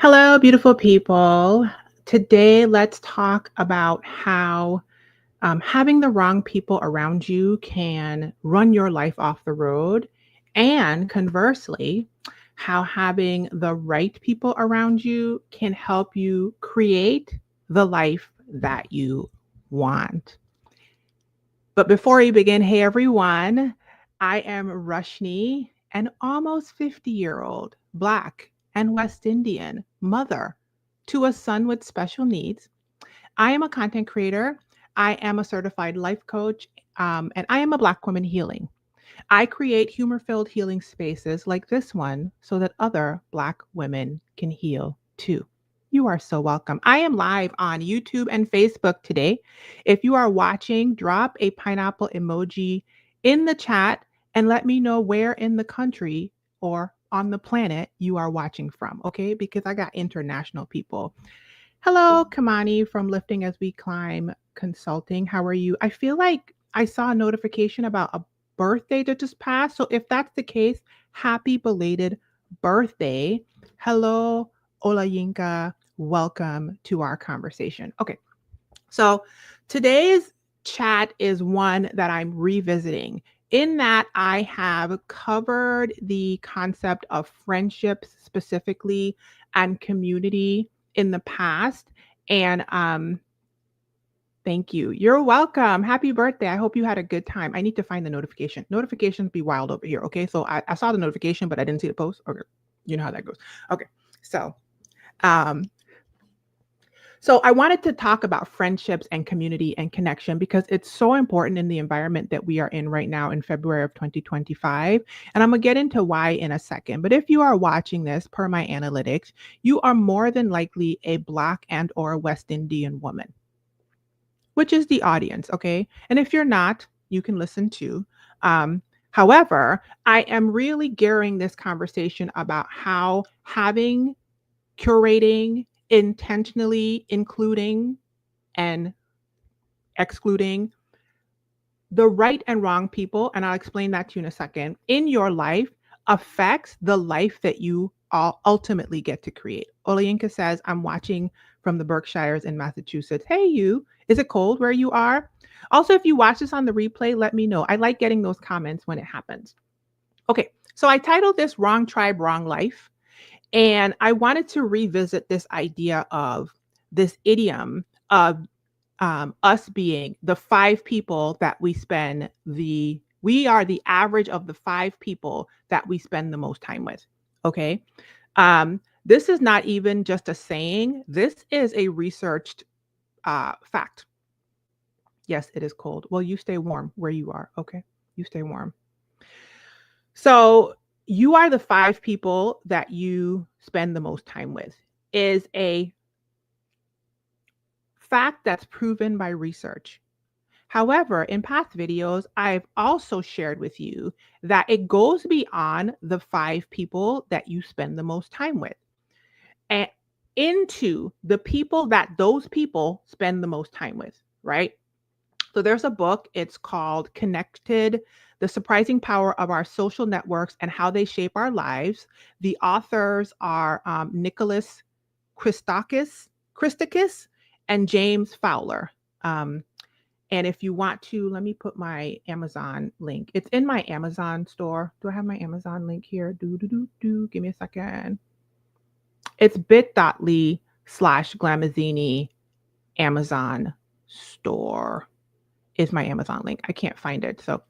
Hello, beautiful people. Today, let's talk about how having the wrong people around you can run your life off the road, and conversely, how having the right people around you can help you create the life that you want. But before we begin, hey everyone, I am Rushni, an almost 50-year-old Black and West Indian mother to a son with special needs. I am a content creator, I am a certified life coach, and I am a Black woman healing. I create humor filled healing spaces like this one so that other Black women can heal too. You are so welcome. I am live on YouTube and Facebook today. If you are watching, drop a pineapple emoji in the chat and let me know where in the country or on the planet you are watching from, okay? Because I got international people. Hello, Kamani from Lifting as We Climb Consulting. How are you? I feel like I saw a notification about a birthday that just passed. So if that's the case, happy belated birthday. Hello, Ola Yinka. Welcome to our conversation. Okay. So today's chat is one that I'm revisiting. In that, I have covered the concept of friendships specifically and community in the past. And thank you. You're welcome. Happy birthday. I hope you had a good time. I need to find the notification. Notifications be wild over here. Okay. So I saw the notification, but I didn't see the post. Okay. You know how that goes. Okay. So um so I wanted to talk about friendships and community and connection because it's so important in the environment that we are in right now in February of 2025. And I'm going to get into why in a second. But if you are watching this per my analytics, you are more than likely a Black and or West Indian woman, which is the audience, okay? And if you're not, you can listen too. However, I am really gearing this conversation about how having curating, intentionally including and excluding the right and wrong people, and I'll explain that to you in a second, in your life affects the life that you all ultimately get to create. Olayinka says, I'm watching from the Berkshires in Massachusetts. Hey, you. Is it cold where you are? Also, if you watch this on the replay, let me know. I like getting those comments when it happens. Okay, so I titled this Wrong Tribe, Wrong Life. And I wanted to revisit this idea of this idiom of us being the five people that we are the average of the five people that we spend the most time with. Okay. This is not even just a saying, this is a researched fact. Yes, it is cold. Well, you stay warm where you are. Okay. You stay warm. So you are the five people that you spend the most time with is a fact that's proven by research. However, in past videos, I've also shared with you that it goes beyond the five people that you spend the most time with and into the people that those people spend the most time with, right? So there's a book, it's called Connected: The Surprising Power of Our Social Networks and How They Shape Our Lives. The authors are Nicholas Christakis and James Fowler. And if you want to, let me put my Amazon link. It's in my Amazon store. Do I have my Amazon link here? Give me a second. It's bit.ly/glamazini Amazon store is my Amazon link. I can't find it. So,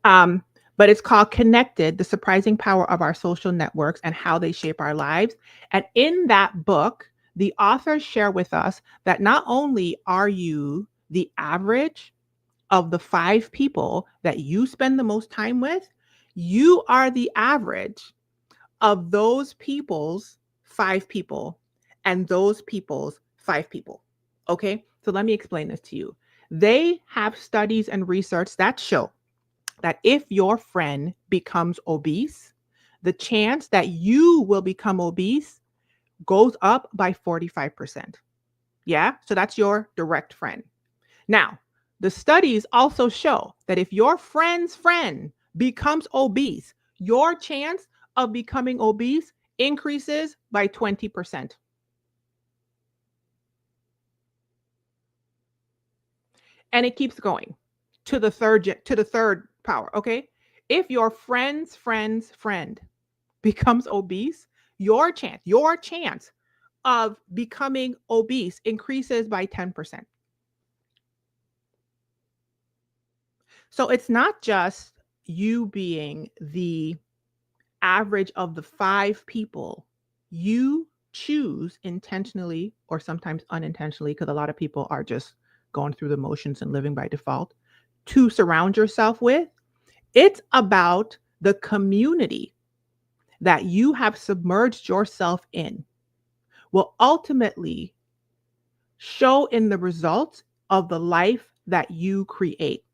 but it's called Connected: The Surprising Power of Our Social Networks and How They Shape Our Lives. And in that book, the authors share with us that not only are you the average of the five people that you spend the most time with, you are the average of those people's five people and those people's five people. Okay. So let me explain this to you. They have studies and research that show that if your friend becomes obese, the chance that you will become obese goes up by 45%. Yeah. So that's your direct friend. Now, the studies also show that if your friend's friend becomes obese, your chance of becoming obese increases by 20%. And it keeps going to the third power, okay? If your friend's friend's friend becomes obese, your chance of becoming obese increases by 10%. So it's not just you being the average of the 5 people you choose intentionally or sometimes unintentionally, because a lot of people are just going through the motions and living by default, to surround yourself with. It's about the community that you have submerged yourself in will ultimately show in the results of the life that you create,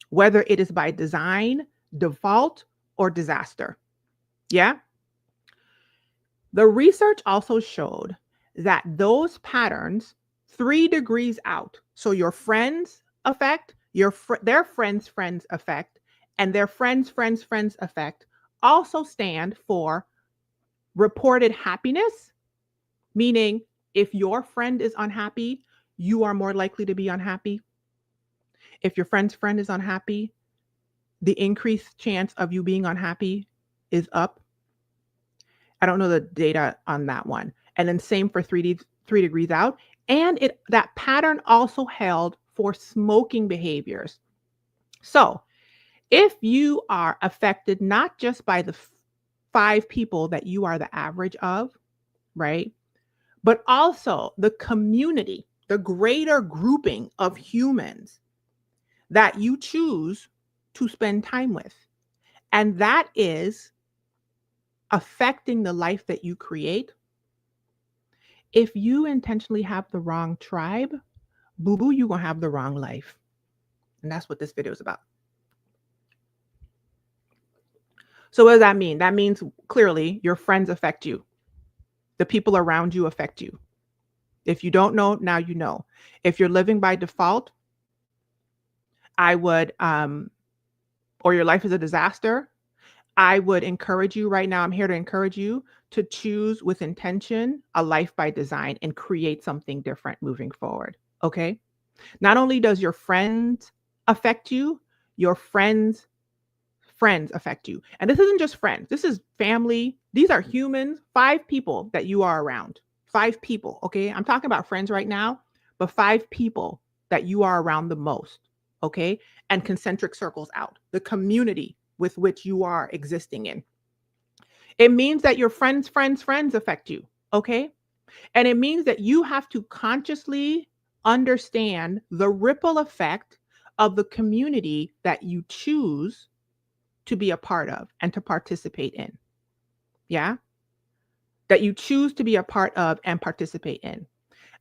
whether it is by design, default, or disaster. Yeah. The research also showed that those patterns 3 degrees out, so your friends effect, their friends effect, and their friends effect also stand for reported happiness, meaning if your friend is unhappy, you are more likely to be unhappy. If your friend's friend is unhappy, the increased chance of you being unhappy is up. I don't know the data on that one. And then same for 3 degrees out. And that pattern also held for smoking behaviors. So if you are affected not just by the 5 people that you are the average of, right? But also the community, the greater grouping of humans that you choose to spend time with. And that is affecting the life that you create. If you intentionally have the wrong tribe, boo-boo, you're going to have the wrong life. And that's what this video is about. So what does that mean? That means clearly your friends affect you. The people around you affect you. If you don't know, now you know. If you're living by default, I would, or your life is a disaster, I would encourage you right now. I'm here to encourage you to choose with intention a life by design and create something different moving forward. Okay. Not only does your friends affect you, your friends affect you. And this isn't just friends, this is family. These are humans, 5 people that you are around. 5 people. Okay. I'm talking about friends right now, but 5 people that you are around the most. Okay. And concentric circles out, the community with which you are existing in. It means that your friends affect you. Okay. And it means that you have to consciously understand the ripple effect of the community that you choose to be a part of and to participate in. Yeah. That you choose to be a part of and participate in.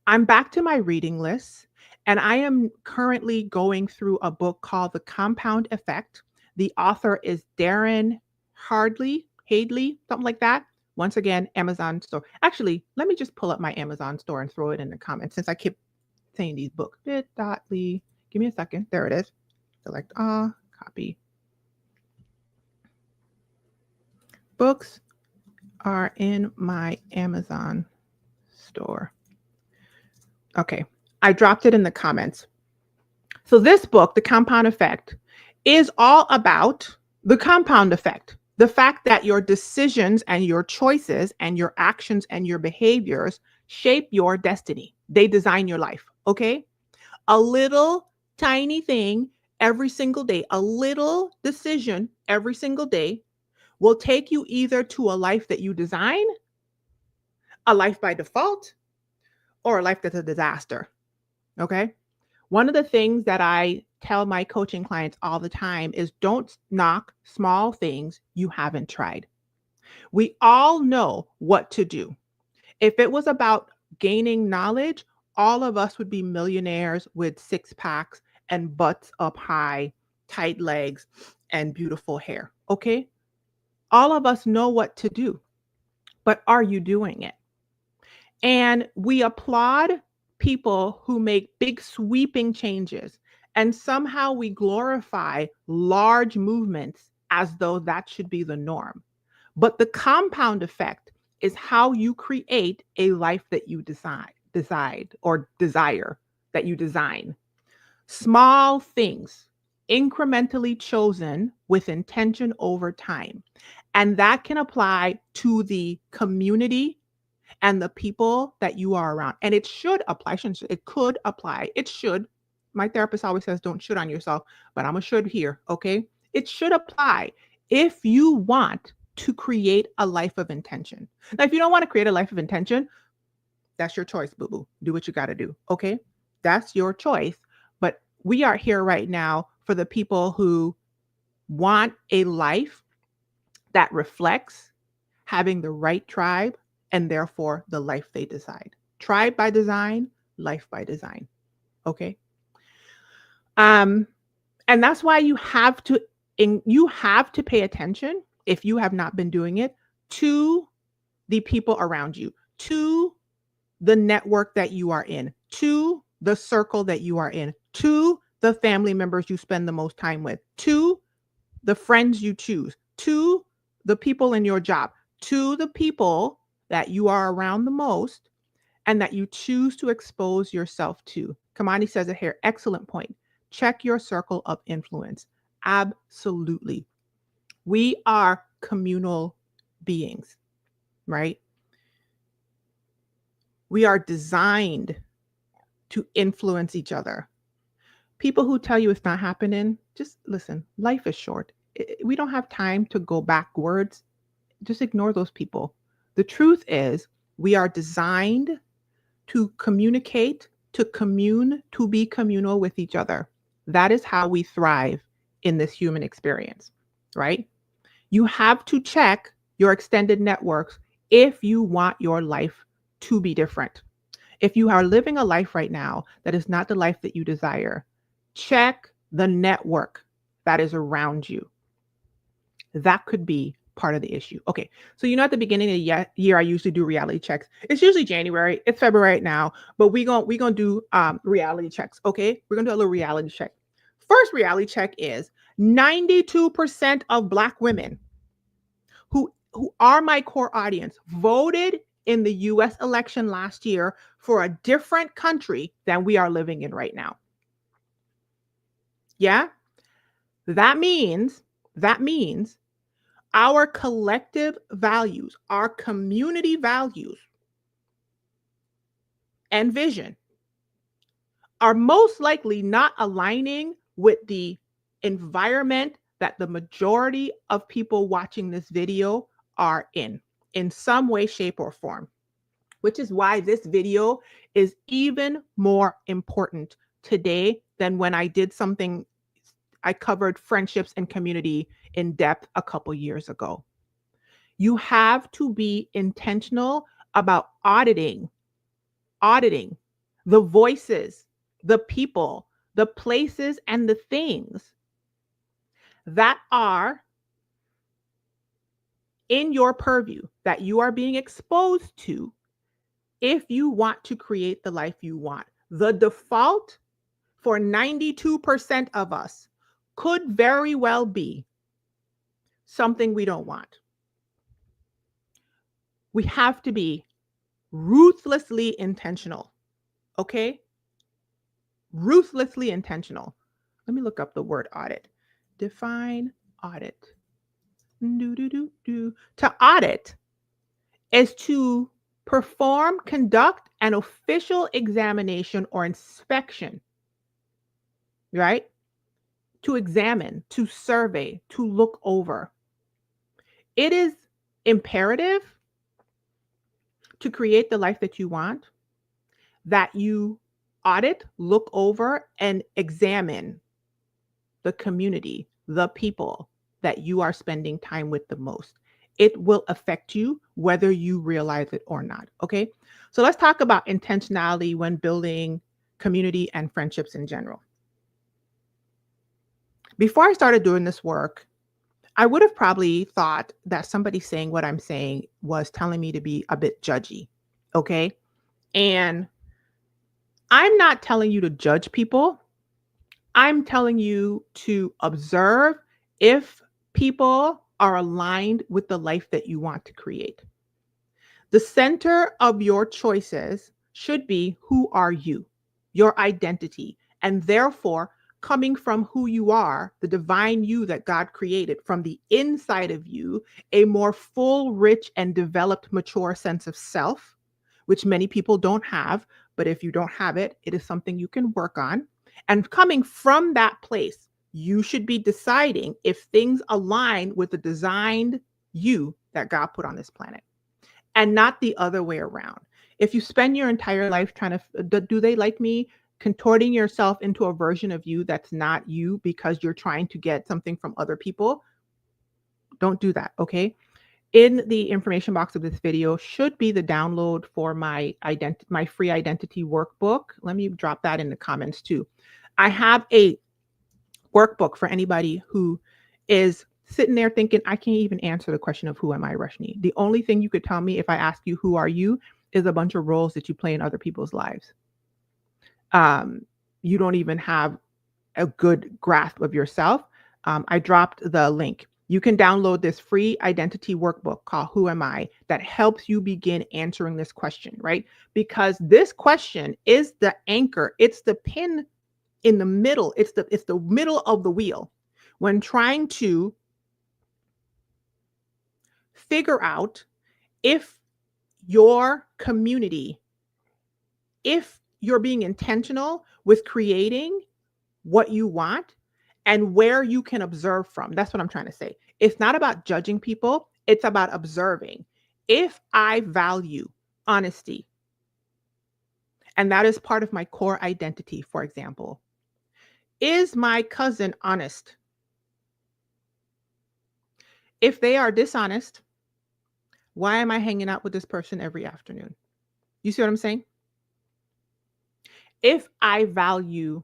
I'm back to my reading list, and I am currently going through a book called The Compound Effect. The author is Darren Hadley, something like that. Once again, Amazon store. Actually, let me just pull up my Amazon store and throw it in the comments since I keep saying these books. bit.ly. Give me a second. There it is. Select copy. Books are in my Amazon store. Okay, I dropped it in the comments. So this book, The Compound Effect, is all about the compound effect. The fact that your decisions and your choices and your actions and your behaviors shape your destiny. They design your life, okay? A little tiny thing every single day, a little decision every single day will take you either to a life that you design, a life by default, or a life that's a disaster, okay? One of the things that I tell my coaching clients all the time is don't knock small things you haven't tried. We all know what to do. If it was about gaining knowledge, all of us would be millionaires with 6 packs and butts up high, tight legs, and beautiful hair. Okay? All of us know what to do, but are you doing it? And we applaud people who make big sweeping changes, and somehow we glorify large movements as though that should be the norm. But the compound effect is how you create a life that you decide or desire, that you design. Small things, incrementally chosen with intention over time. And that can apply to the community and the people that you are around. And it should apply, it could apply. It should. My therapist always says, don't should on yourself, but I'm a should here. Okay. It should apply if you want to create a life of intention. Now, if you don't want to create a life of intention, that's your choice, boo boo. Do what you got to do. Okay. That's your choice. But we are here right now for the people who want a life that reflects having the right tribe and therefore the life they decide. Tribe by design, life by design. Okay. And that's why you have to pay attention, if you have not been doing it, to the people around you, to the network that you are in, to the circle that you are in, to the family members you spend the most time with, to the friends you choose, to the people in your job, to the people that you are around the most and that you choose to expose yourself to. Kamani says it here. Excellent point. Check your circle of influence. Absolutely. We are communal beings, right? We are designed to influence each other. People who tell you it's not happening, just listen. Life is short. We don't have time to go backwards. Just ignore those people. The truth is, we are designed to communicate, to commune, to be communal with each other. That is how we thrive in this human experience, right? You have to check your extended networks if you want your life to be different. If you are living a life right now that is not the life that you desire, check the network that is around you. That could be part of the issue. Okay, so at the beginning of the year, I usually do reality checks. It's usually January. It's February right now, but we gonna do reality checks. Okay, we're gonna do a little reality check. First reality check is 92% of Black women who are my core audience voted in the US election last year for a different country than we are living in right now. Yeah? That means our collective values, our community values and vision are most likely not aligning with the environment that the majority of people watching this video are in some way, shape, or form, which is why this video is even more important today than when I did something. I covered friendships and community in depth a couple years ago. You have to be intentional about auditing the voices, the people, the places, and the things that are in your purview that you are being exposed to if you want to create the life you want. The default for 92% of us could very well be something we don't want. We have to be ruthlessly intentional, okay? Ruthlessly intentional. Let me look up the word audit. Define audit. To audit is to perform, conduct an official examination or inspection, right? To examine, to survey, to look over. It is imperative to create the life that you want, that you audit, look over, and examine the community, the people that you are spending time with the most. It will affect you whether you realize it or not. Okay. So let's talk about intentionality when building community and friendships in general. Before I started doing this work, I would have probably thought that somebody saying what I'm saying was telling me to be a bit judgy. Okay. And I'm not telling you to judge people. I'm telling you to observe if people are aligned with the life that you want to create. The center of your choices should be, who are you, your identity, And therefore, coming from who you are, the divine you that God created from the inside of you, a more full, rich, and developed, mature sense of self, which many people don't have. But if you don't have it, it is something you can work on. And coming from that place, you should be deciding if things align with the designed you that God put on this planet and not the other way around. If you spend your entire life trying to, do they like me? Contorting yourself into a version of you that's not you because you're trying to get something from other people, don't do that, okay? In the information box of this video should be the download for my free identity workbook. Let me drop that in the comments too. I have a workbook for anybody who is sitting there thinking, I can't even answer the question of who am I, Rashni? The only thing you could tell me if I ask you who are you is a bunch of roles that you play in other people's lives. You don't even have a good grasp of yourself. I dropped the link. You can download this free identity workbook called Who Am I that helps you begin answering this question, right? Because this question is the anchor. It's the pin in the middle. It's the middle of the wheel when trying to figure out if your community, if you're being intentional with creating what you want and where you can observe from. That's what I'm trying to say. It's not about judging people, it's about observing. If I value honesty, and that is part of my core identity, for example, is my cousin honest? If they are dishonest, why am I hanging out with this person every afternoon? You see what I'm saying? If I value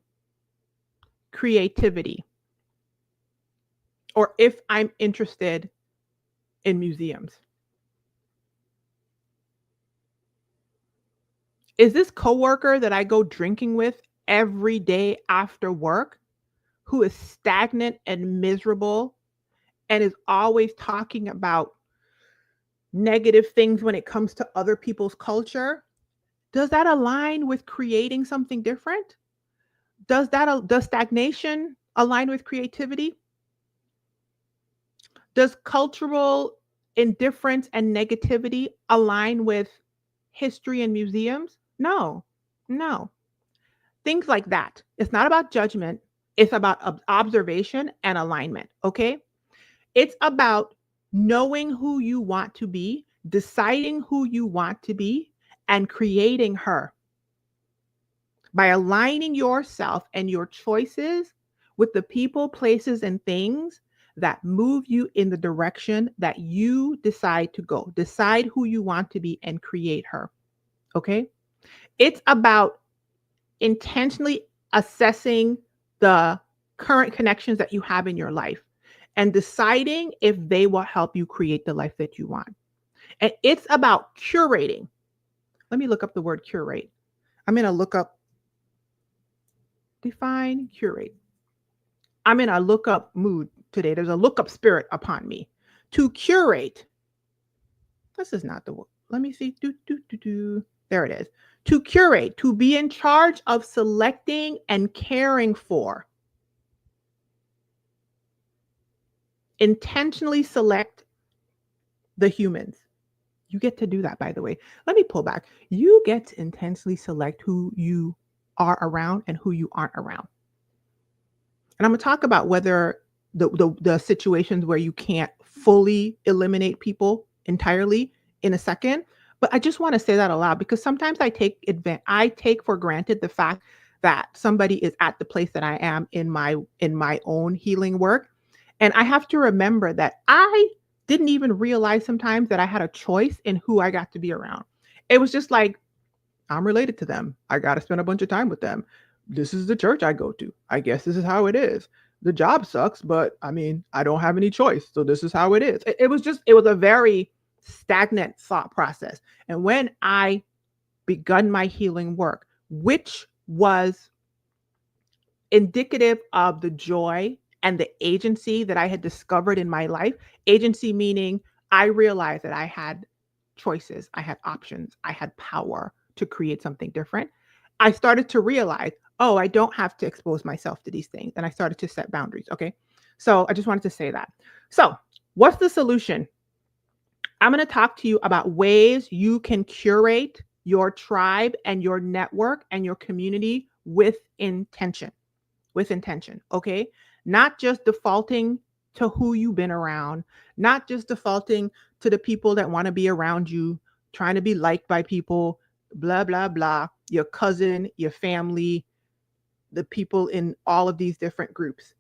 creativity, or if I'm interested in museums, is this coworker that I go drinking with every day after work who is stagnant and miserable and is always talking about negative things when it comes to other people's culture? Does that align with creating something different? Does stagnation align with creativity? Does cultural indifference and negativity align with history and museums? No, no. Things like that. It's not about judgment. It's about observation and alignment. Okay. It's about knowing who you want to be, deciding who you want to be, and creating her by aligning yourself and your choices with the people, places, and things that move you in the direction that you decide to go. Decide who you want to be and create her. Okay. It's about intentionally assessing the current connections that you have in your life and deciding if they will help you create the life that you want. And it's about curating. Let me look up the word curate. I'm going to look up define curate. I'm in a look up mood today. There's a look up spirit upon me. To curate. This is not the word. Let me see. There it is. To curate, to be in charge of selecting and caring for. Intentionally select the humans. You get to do that, by the way. Let me pull back. You get to intentionally select who you are around and who you aren't around. And I'm going to talk about whether the situations where you can't fully eliminate people entirely in a second. But I just want to say that aloud because sometimes I take for granted the fact that somebody is at the place that I am in my own healing work. And I have to remember that I didn't even realize sometimes that I had a choice in who I got to be around. It was just like, I'm related to them. I got to spend a bunch of time with them. This is the church I go to. I guess this is how it is. The job sucks, but I mean, I don't have any choice. So this is how it is. It was a very stagnant thought process. And when I begun my healing work, which was indicative of the joy and the agency that I had discovered in my life, agency meaning I realized that I had choices, I had options, I had power to create something different. I started to realize, oh, I don't have to expose myself to these things. And I started to set boundaries. Okay. So I just wanted to say that. So, what's the solution? I'm going to talk to you about ways you can curate your tribe and your network and your community with intention. With intention. Okay. Not just defaulting to who you've been around, not just defaulting to the people that want to be around you, trying to be liked by people, blah, blah, blah, your cousin, your family, the people in all of these different groups.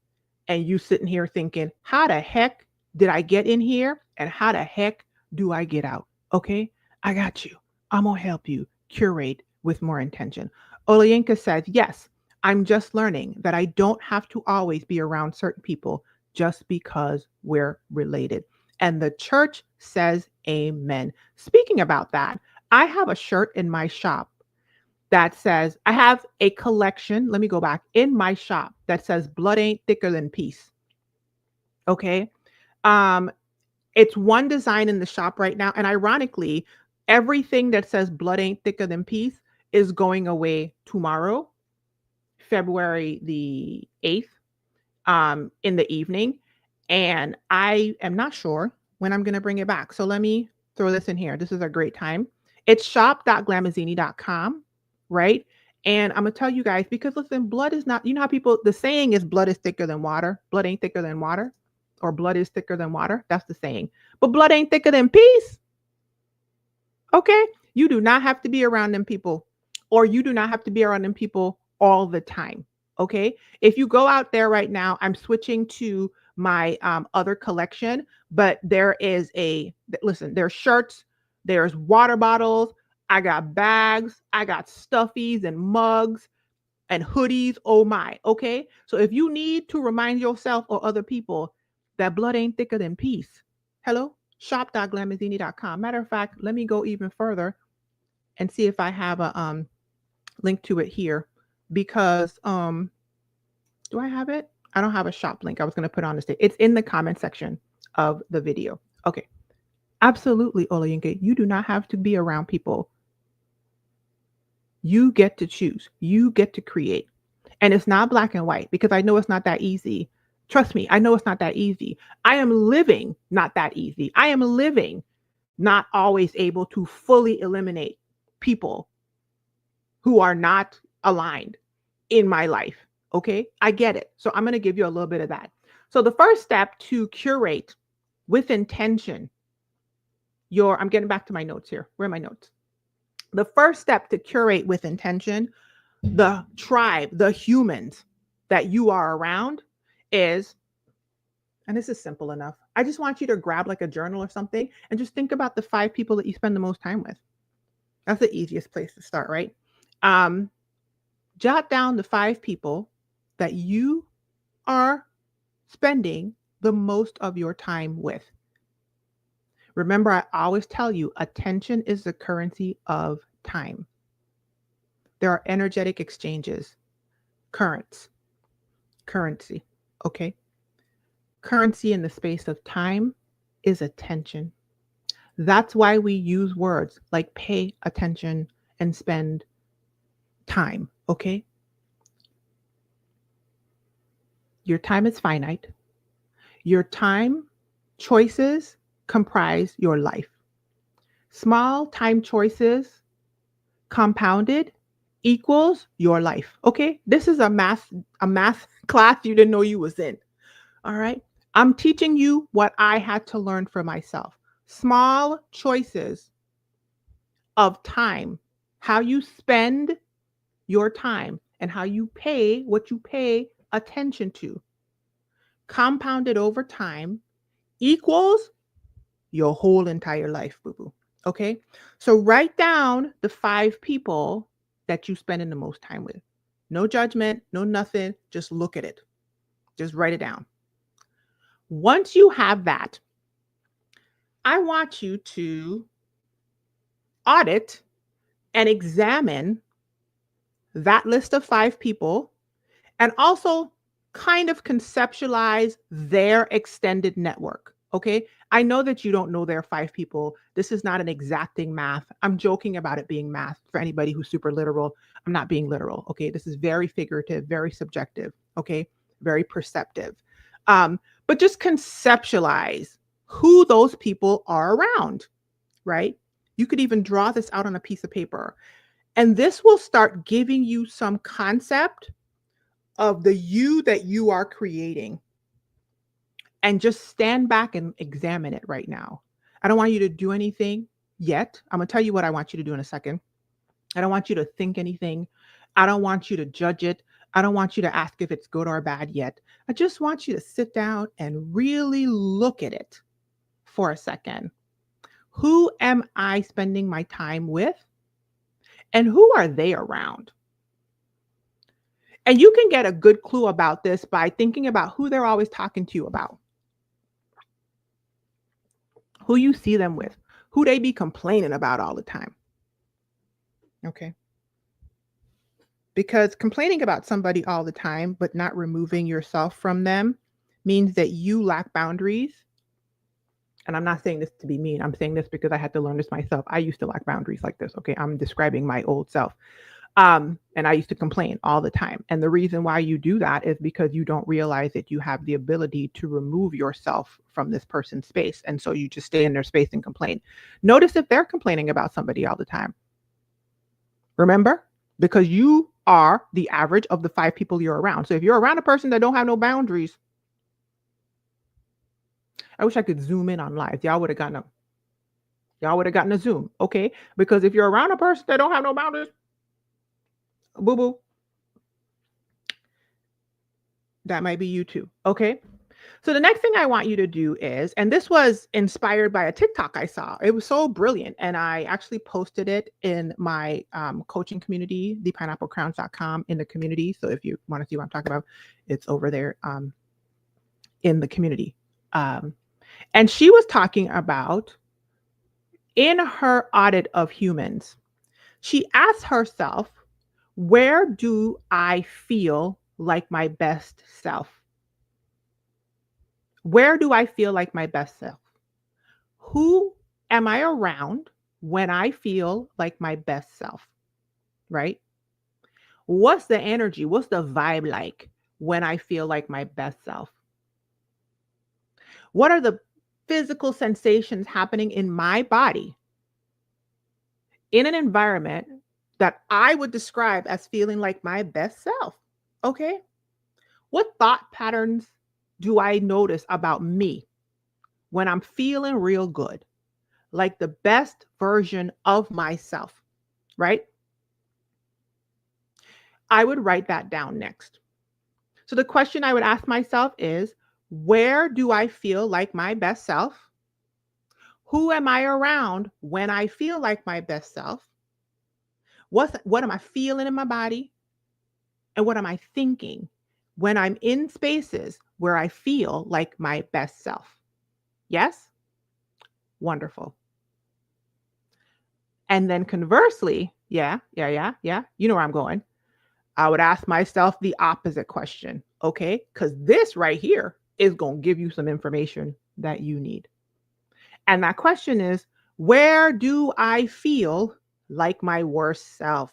And you sitting here thinking, how the heck did I get in here? And how the heck do I get out? Okay, I got you. I'm going to help you curate with more intention. Olayinka says, yes, I'm just learning that I don't have to always be around certain people just because we're related. And the church says, amen. Speaking about that, I have a shirt in my shop that says, I have a collection, let me go back, in my shop that says blood ain't thicker than peace. Okay. It's one design in the shop right now. And ironically, everything that says blood ain't thicker than peace is going away tomorrow, February the 8th, in the evening. And I am not sure when I'm going to bring it back. So let me throw this in here. This is a great time. It's shop.glamazini.com, right? And I'm going to tell you guys, because listen, blood is not, you know how people, the saying is blood is thicker than water. Blood ain't thicker than water, or blood is thicker than water. That's the saying. But blood ain't thicker than peace. Okay. You do not have to be around them people, or you do not have to be around them people all the time. Okay. If you go out there right now, I'm switching to my other collection, but there is listen, there's shirts, there's water bottles, I got bags, I got stuffies and mugs and hoodies. Oh my. Okay. So if you need to remind yourself or other people that blood ain't thicker than peace, hello, shop.glamazini.com. Matter of fact, let me go even further and see if I have a link to it here, because do I have it? I don't have a shop link. I was going to put on the stage. It's in the comment section of the video. Okay. Absolutely, Olayinka. You do not have to be around people. You get to choose. You get to create. And it's not black and white, because I know it's not that easy. Trust me, I know it's not that easy. I am living not that easy. I am living not always able to fully eliminate people who are not aligned in my life. Okay, I get it. So I'm going to give you a little bit of that. So the first step to curate with intention, I'm getting back to my notes here. Where are my notes? The first step to curate with intention, the tribe, the humans that you are around is, and this is simple enough. I just want you to grab like a journal or something and just think about the 5 people that you spend the most time with. That's the easiest place to start, right? Jot down the 5 people that you are spending the most of your time with. Remember, I always tell you, attention is the currency of time. There are energetic exchanges, currency, okay? Currency in the space of time is attention. That's why we use words like pay attention and spend time, okay? Your time is finite. Your time choices comprise your life. Small time choices compounded equals your life. Okay? This is a math class you didn't know you was in. All right? I'm teaching you what I had to learn for myself. Small choices of time, how you spend your time and how you pay what you pay attention to, compounded over time, equals your whole entire life, boo-boo. Okay? So write down the 5 people that you spend the most time with. No judgment, no nothing. Just look at it. Just write it down. Once you have that, I want you to audit and examine that list of 5 people, and also kind of conceptualize their extended network. Okay. I know that you don't know there are 5 people. This is not an exacting math. I'm joking about it being math for anybody who's super literal. I'm not being literal. Okay. This is very figurative, very subjective. Okay. Very perceptive. But just conceptualize who those people are around, right? You could even draw this out on a piece of paper. And this will start giving you some concept of the you that you are creating. And just stand back and examine it right now. I don't want you to do anything yet. I'm going to tell you what I want you to do in a second. I don't want you to think anything. I don't want you to judge it. I don't want you to ask if it's good or bad yet. I just want you to sit down and really look at it for a second. Who am I spending my time with? And who are they around? And you can get a good clue about this by thinking about who they're always talking to you about, who you see them with, who they be complaining about all the time. Okay. Because complaining about somebody all the time, but not removing yourself from them means that you lack boundaries. And I'm not saying this to be mean. I'm saying this because I had to learn this myself. I used to lack boundaries like this. Okay. I'm describing my old self. And I used to complain all the time. And the reason why you do that is because you don't realize that you have the ability to remove yourself from this person's space. And so you just stay in their space and complain. Notice if they're complaining about somebody all the time. Remember? Because you are the average of the 5 people you're around. So if you're around a person that don't have no boundaries, I wish I could zoom in on live. Y'all would have gotten a Zoom. Okay. Because if you're around a person that don't have no boundaries, boo boo, that might be you too. Okay. So the next thing I want you to do is, and this was inspired by a TikTok I saw. It was so brilliant. And I actually posted it in my coaching community, thepineapplecrowns.com, in the community. So if you want to see what I'm talking about, it's over there in the community. And she was talking about, in her audit of humans, she asked herself, where do I feel like my best self? Where do I feel like my best self? Who am I around when I feel like my best self? Right? What's the energy? What's the vibe like when I feel like my best self? What are the physical sensations happening in my body in an environment that I would describe as feeling like my best self? Okay. What thought patterns do I notice about me when I'm feeling real good, like the best version of myself, right? I would write that down next. So the question I would ask myself is, where do I feel like my best self? Who am I around when I feel like my best self? What am I feeling in my body? And what am I thinking when I'm in spaces where I feel like my best self? Yes? Wonderful. And then conversely, yeah, you know where I'm going. I would ask myself the opposite question, okay? Because this right here is going to give you some information that you need. And that question is, where do I feel like my worst self?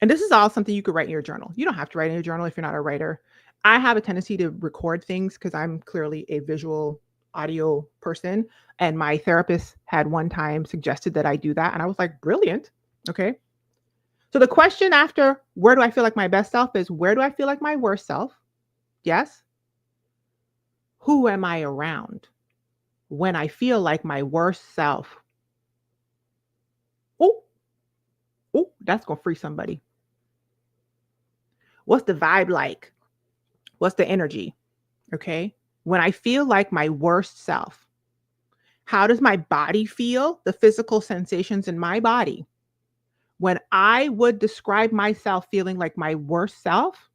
And this is all something you could write in your journal. You don't have to write in your journal if you're not a writer. I have a tendency to record things because I'm clearly a visual audio person. And my therapist had one time suggested that I do that. And I was like, brilliant. Okay. So the question after where do I feel like my best self is, where do I feel like my worst self? Yes. Who am I around when I feel like my worst self? Oh, that's going to free somebody. What's the vibe like? What's the energy? Okay. When I feel like my worst self, how does my body feel? The physical sensations in my body. When I would describe myself feeling like my worst self,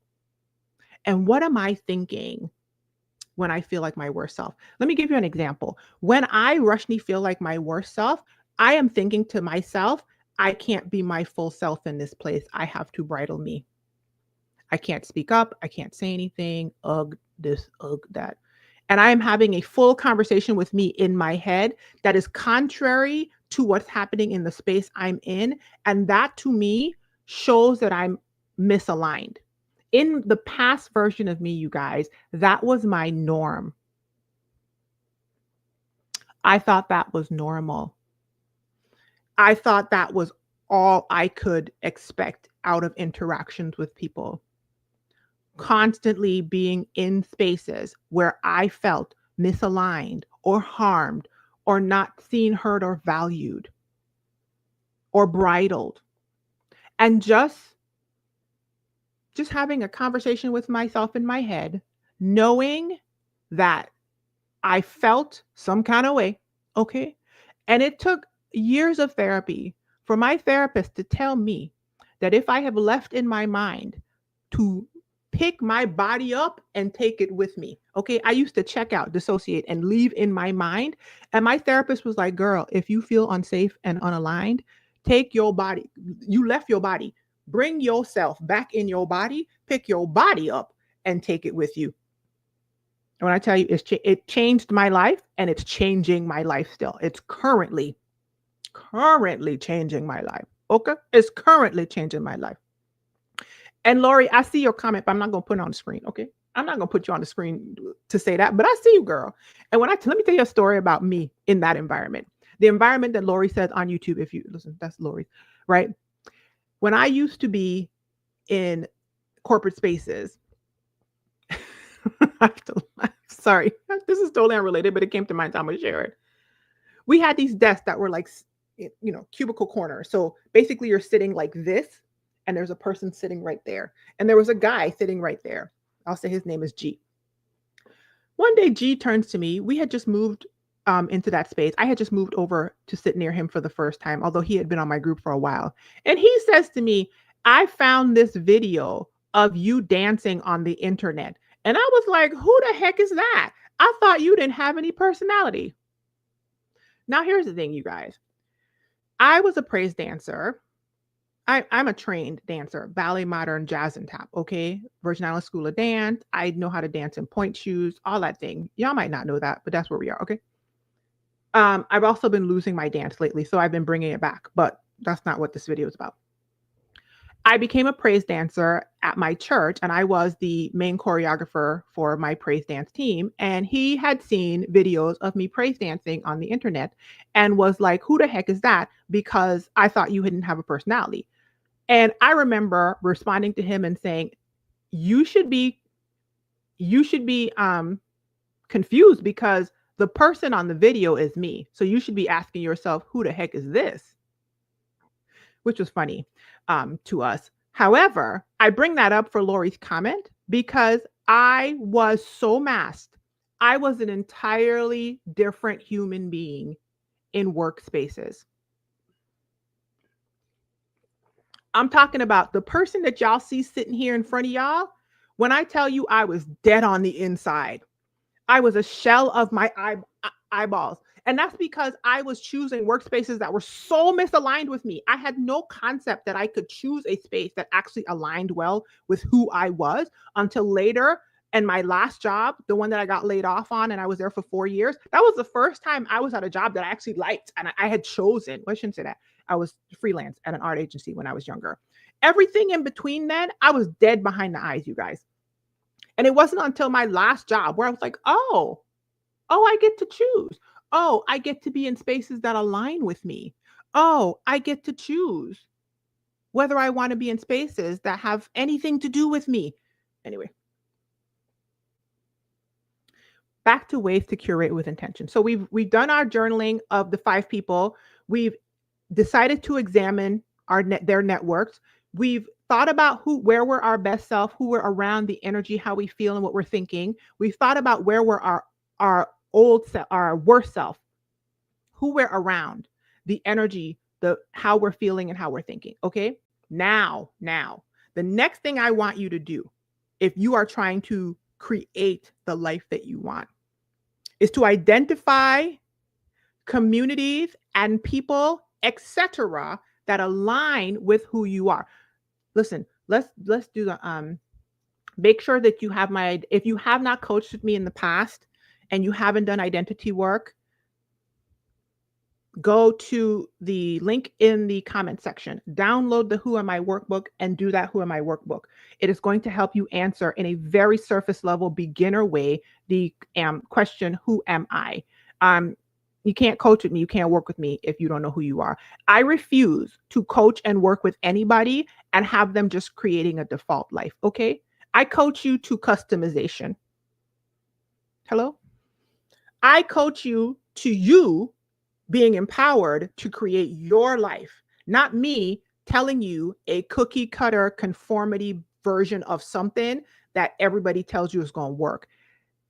and what am I thinking when I feel like my worst self? Let me give you an example. When I rushly feel like my worst self, I am thinking to myself, I can't be my full self in this place. I have to bridle me. I can't speak up. I can't say anything. Ugh, this, ugh, that. and I am having a full conversation with me in my head that is contrary to what's happening in the space I'm in. And that to me shows that I'm misaligned. In the past version of me, you guys, that was my norm. I thought that was normal. I thought that was all I could expect out of interactions with people. Constantly being in spaces where I felt misaligned or harmed or not seen, heard, or valued or bridled. And just having a conversation with myself in my head, knowing that I felt some kind of way, okay? And it took years of therapy for my therapist to tell me that if I have left in my mind to pick my body up and take it with me, okay? I used to check out, dissociate, and leave in my mind. And my therapist was like, girl, if you feel unsafe and unaligned, take your body. You left your body. Bring yourself back in your body, pick your body up, and take it with you. And when I tell you it changed my life, and it's changing my life still. It's currently changing my life. Okay? It's currently changing my life. And Lori, I see your comment, but I'm not going to put it on the screen. Okay? I'm not going to put you on the screen to say that, but I see you, girl. And let me tell you a story about me in that environment. The environment that Lori says on YouTube, if you listen, that's Lori, right? When I used to be in corporate spaces, sorry, this is totally unrelated, but it came to mind. I'm going to share it. We had these desks that were like, cubicle corners. So basically you're sitting like this, and there's a person sitting right there. And there was a guy sitting right there. I'll say his name is G. One day, G turns to me. We had just moved into that space. I had just moved over to sit near him for the first time, although he had been on my group for a while. And he says to me, I found this video of you dancing on the internet. And I was like, who the heck is that? I thought you didn't have any personality. Now, here's the thing, you guys. I was a praise dancer. I'm a trained dancer, ballet, modern, jazz, and tap. Okay. Virgin Islands School of Dance. I know how to dance in point shoes, all that thing. Y'all might not know that, but that's where we are. Okay. I've also been losing my dance lately, so I've been bringing it back, but that's not what this video is about. I became a praise dancer at my church, and I was the main choreographer for my praise dance team. And he had seen videos of me praise dancing on the internet and was like, who the heck is that? Because I thought you didn't have a personality. And I remember responding to him and saying, you should be confused because the person on the video is me. So you should be asking yourself, who the heck is this? Which was funny to us. However, I bring that up for Lori's comment because I was so masked. I was an entirely different human being in workspaces. I'm talking about the person that y'all see sitting here in front of y'all. When I tell you I was dead on the inside, I was a shell of my eyeballs. And that's because I was choosing workspaces that were so misaligned with me. I had no concept that I could choose a space that actually aligned well with who I was until later. And my last job, the one that I got laid off on, and I was there for 4 years, that was the first time I was at a job that I actually liked. And I had chosen, well, I shouldn't say that. I was freelance at an art agency when I was younger. Everything in between then, I was dead behind the eyes, you guys. And it wasn't until my last job where I was like, oh, I get to choose. Oh, I get to be in spaces that align with me. Oh, I get to choose whether I want to be in spaces that have anything to do with me. Anyway, back to ways to curate with intention. So we've done our journaling of the 5 people. We've decided to examine their networks. We've thought about where we're our best self, who we're around, the energy, how we feel, and what we're thinking. We've thought about where we're our old self, our worst self, who we're around, the energy, how we're feeling and how we're thinking. Okay. Now, the next thing I want you to do, if you are trying to create the life that you want, is to identify communities and people, etc., that align with who you are. Listen, let's do the make sure that you have if you have not coached with me in the past and you haven't done identity work, go to the link in the comment section, download the Who Am I workbook, and do that Who Am I workbook. It is going to help you answer in a very surface level beginner way the question, who am I? You can't coach with me, you can't work with me if you don't know who you are. I refuse to coach and work with anybody and have them just creating a default life, okay? I coach you to customization. Hello? I coach you to you being empowered to create your life, not me telling you a cookie cutter conformity version of something that everybody tells you is going to work.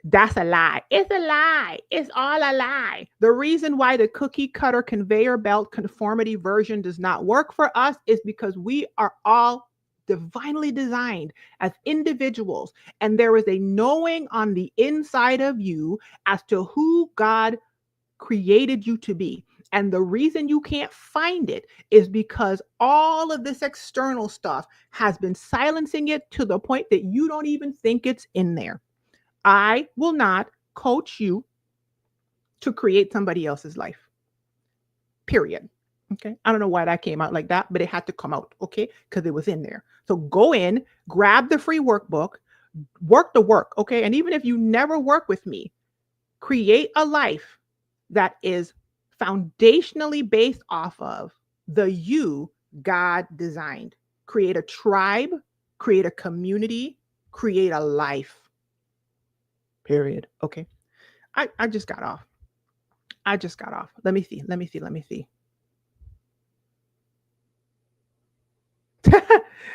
That's a lie. It's a lie. It's all a lie. The reason why the cookie cutter conveyor belt conformity version does not work for us is because we are all divinely designed as individuals, and there is a knowing on the inside of you as to who God created you to be. And the reason you can't find it is because all of this external stuff has been silencing it to the point that you don't even think it's in there. I will not coach you to create somebody else's life. Period. Okay. I don't know why that came out like that, but it had to come out. Okay. Because it was in there. So go in, grab the free workbook, work the work. Okay. And even if you never work with me, create a life that is foundationally based off of the you God designed. Create a tribe, create a community, create a life. Period. Okay. I just got off. I just got off. Let me see.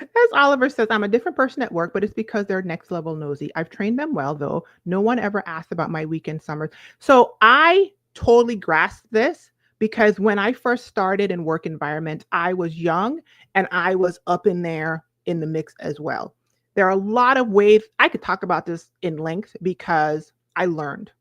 As Oliver says, I'm a different person at work, but it's because they're next level nosy. I've trained them well, though. No one ever asked about my weekend summers. So I totally grasp this because when I first started in work environment, I was young and I was up in there in the mix as well. There are a lot of ways I could talk about this in length because I learned.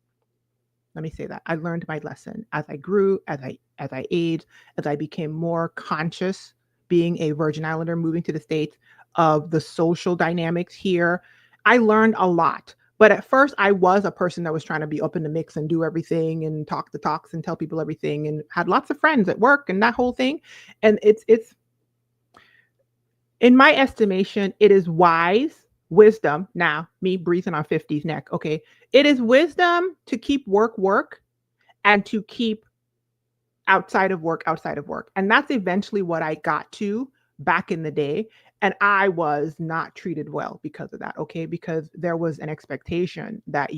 Let me say that. I learned my lesson as I grew, as I aged, as I became more conscious being a Virgin Islander moving to the States of the social dynamics here. I learned a lot. But at first I was a person that was trying to be up in the mix and do everything and talk the talks and tell people everything and had lots of friends at work and that whole thing. And it's in my estimation, it is wisdom. Now, me breathing on 50's neck. Okay. It is wisdom to keep work and to keep outside of work. And that's eventually what I got to back in the day. And I was not treated well because of that. Okay. Because there was an expectation that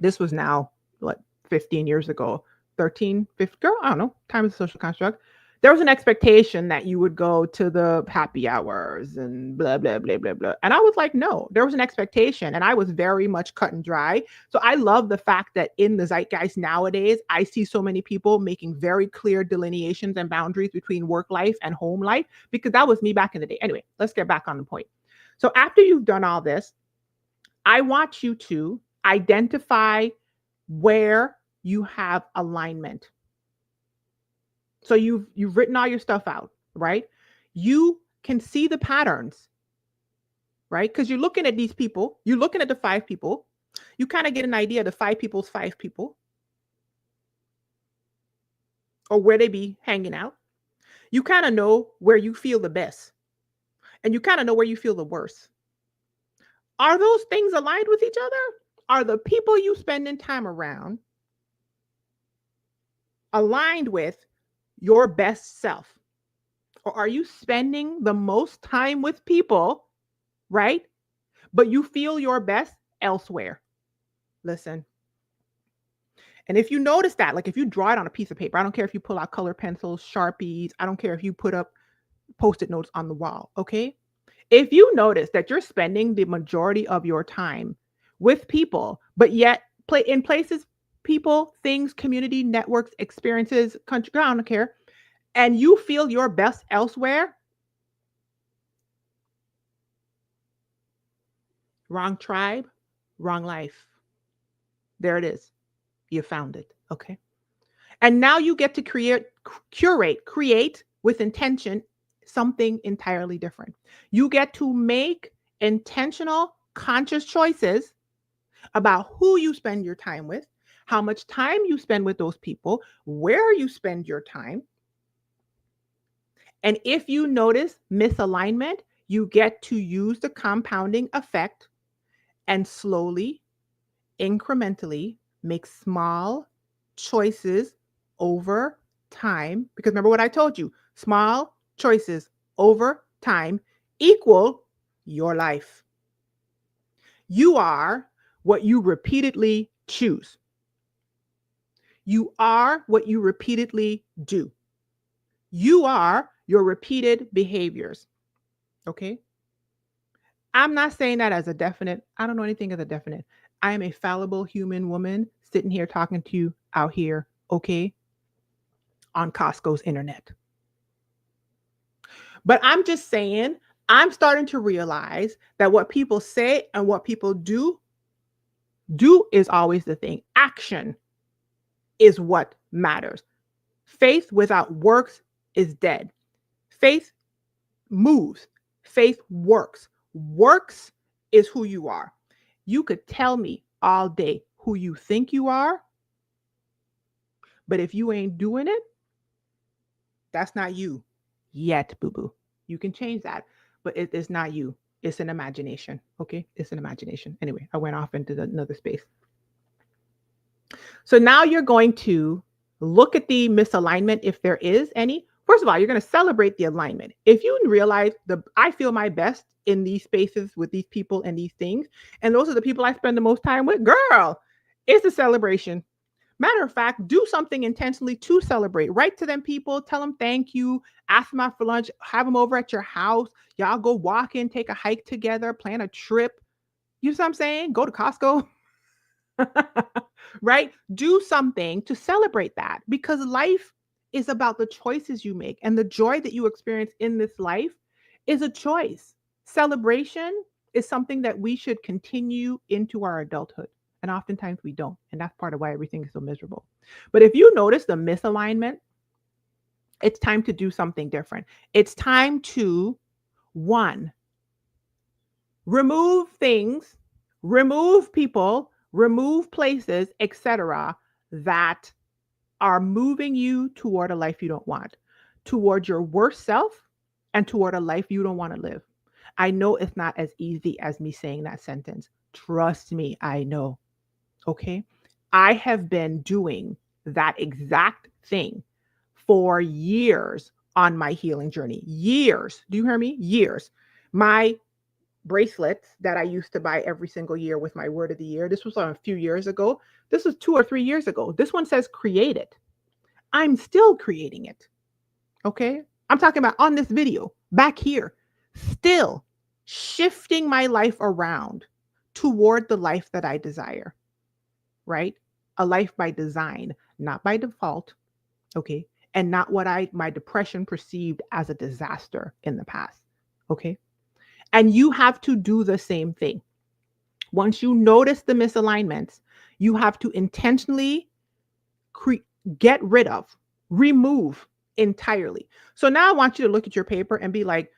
this was now what, 15 years ago, 13, 15, girl, I don't know. Time is a social construct. There was an expectation that you would go to the happy hours and blah, blah, blah, blah, blah. And I was like, no, there was an expectation. And I was very much cut and dry. So I love the fact that in the zeitgeist nowadays, I see so many people making very clear delineations and boundaries between work life and home life, because that was me back in the day. Anyway, let's get back on the point. So after you've done all this, I want you to identify where you have alignment. So you've written all your stuff out, right? You can see the patterns, right? Because you're looking at these people, you're looking at the 5 people, you kind of get an idea of the 5 people's 5 people or where they be hanging out. You kind of know where you feel the best and you kind of know where you feel the worst. Are those things aligned with each other? Are the people you spending time around aligned with your best self? Or are you spending the most time with people, right? But you feel your best elsewhere? Listen. And if you notice that, like if you draw it on a piece of paper, I don't care if you pull out color pencils, Sharpies, I don't care if you put up Post-it notes on the wall, okay? If you notice that you're spending the majority of your time with people, but yet in places, people, things, community, networks, experiences, country, I don't care, and you feel your best elsewhere, wrong tribe, wrong life. There it is. You found it. Okay. And now you get to create with intention something entirely different. You get to make intentional, conscious choices about who you spend your time with, how much time you spend with those people, where you spend your time. And if you notice misalignment, you get to use the compounding effect and slowly, incrementally make small choices over time. Because remember what I told you, small choices over time equal your life. You are what you repeatedly choose. You are what you repeatedly do. You are your repeated behaviors. Okay. I'm not saying that as a definite. I don't know anything as a definite. I am a fallible human woman sitting here talking to you out here, okay, on Costco's internet. But I'm just saying, I'm starting to realize that what people say and what people do is always the thing. Action is what matters. Faith without works is dead. Faith moves. Faith works. Works is who you are. You could tell me all day who you think you are, but if you ain't doing it, that's not you yet, boo boo. You can change that, but it is not you. It's an imagination. Okay. It's an imagination. Anyway, I went off into another space. So now you're going to look at the misalignment if there is any. First of all, you're going to celebrate the alignment. If you realize I feel my best in these spaces with these people and these things, and those are the people I spend the most time with, girl, it's a celebration. Matter of fact, do something intentionally to celebrate. Write to them people, tell them thank you, ask them out for lunch, have them over at your house. Y'all go walk in, take a hike together, plan a trip. You know what I'm saying? Go to Costco. Right? Do something to celebrate that because life is about the choices you make and the joy that you experience in this life is a choice. Celebration is something that we should continue into our adulthood. And oftentimes we don't. And that's part of why everything is so miserable. But if you notice the misalignment, it's time to do something different. It's time to, one, remove things, remove people, remove places, etc., that are moving you toward a life you don't want, toward your worst self, and toward a life you don't want to live. I know it's not as easy as me saying that sentence. Trust me, I know. Okay. I have been doing that exact thing for years on my healing journey. Years. Do you hear me? Years. My bracelets that I used to buy every single year with my word of the year. This was a few years ago. This was 2 or 3 years ago. This one says create it. I'm still creating it. Okay. I'm talking about on this video back here, still shifting my life around toward the life that I desire, right? A life by design, not by default. Okay. And not what my depression perceived as a disaster in the past. Okay. And you have to do the same thing. Once you notice the misalignments, you have to intentionally get rid of, remove entirely. So now I want you to look at your paper and be like,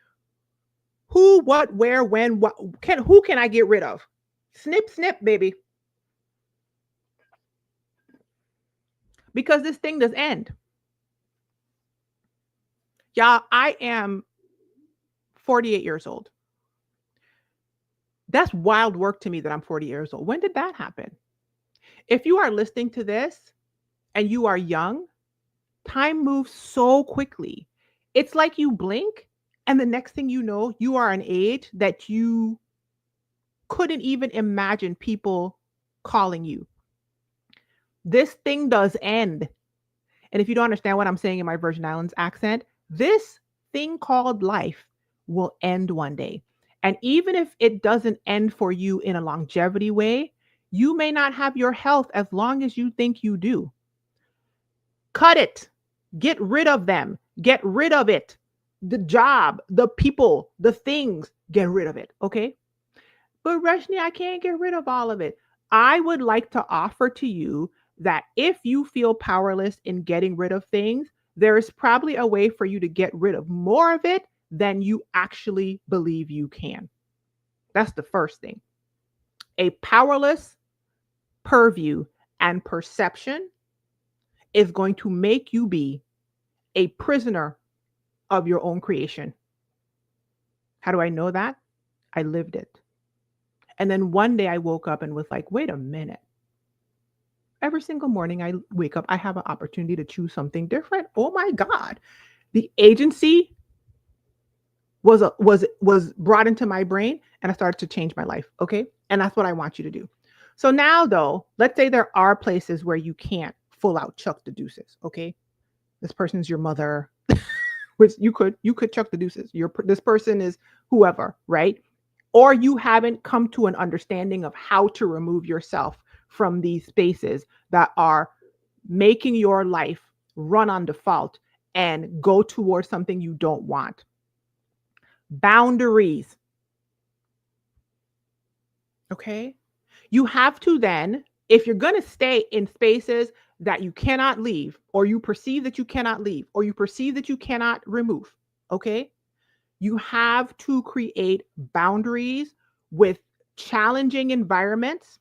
who, what, where, when, who can I get rid of? Snip, snip, baby. Because this thing does end. Y'all, I am 48 years old. That's wild work to me that I'm 40 years old. When did that happen? If you are listening to this and you are young, time moves so quickly. It's like you blink, and the next thing you know, you are an age that you couldn't even imagine people calling you. This thing does end. And if you don't understand what I'm saying in my Virgin Islands accent, this thing called life will end one day. And even if it doesn't end for you in a longevity way, you may not have your health as long as you think you do. Cut it. Get rid of them. Get rid of it. The job, the people, the things, get rid of it. Okay. But Rashni, I can't get rid of all of it. I would like to offer to you that if you feel powerless in getting rid of things, there is probably a way for you to get rid of more of it than you actually believe you can. That's the first thing. A powerless purview, and perception is going to make you be a prisoner of your own creation. How do I know that? I lived it. And then one day I woke up and was like, wait a minute. Every single morning I wake up, I have an opportunity to choose something different. Oh my God. The agency was brought into my brain and I started to change my life. Okay. And that's what I want you to do. So now though, let's say there are places where you can't full out chuck the deuces. Okay. This person's your mother, which you could chuck the deuces. This person is whoever, right? Or you haven't come to an understanding of how to remove yourself from these spaces that are making your life run on default and go towards something you don't want. Boundaries. Okay. You have to then, if you're going to stay in spaces that you cannot leave, or you perceive that you cannot leave, or you perceive that you cannot remove, okay, you have to create boundaries with challenging environments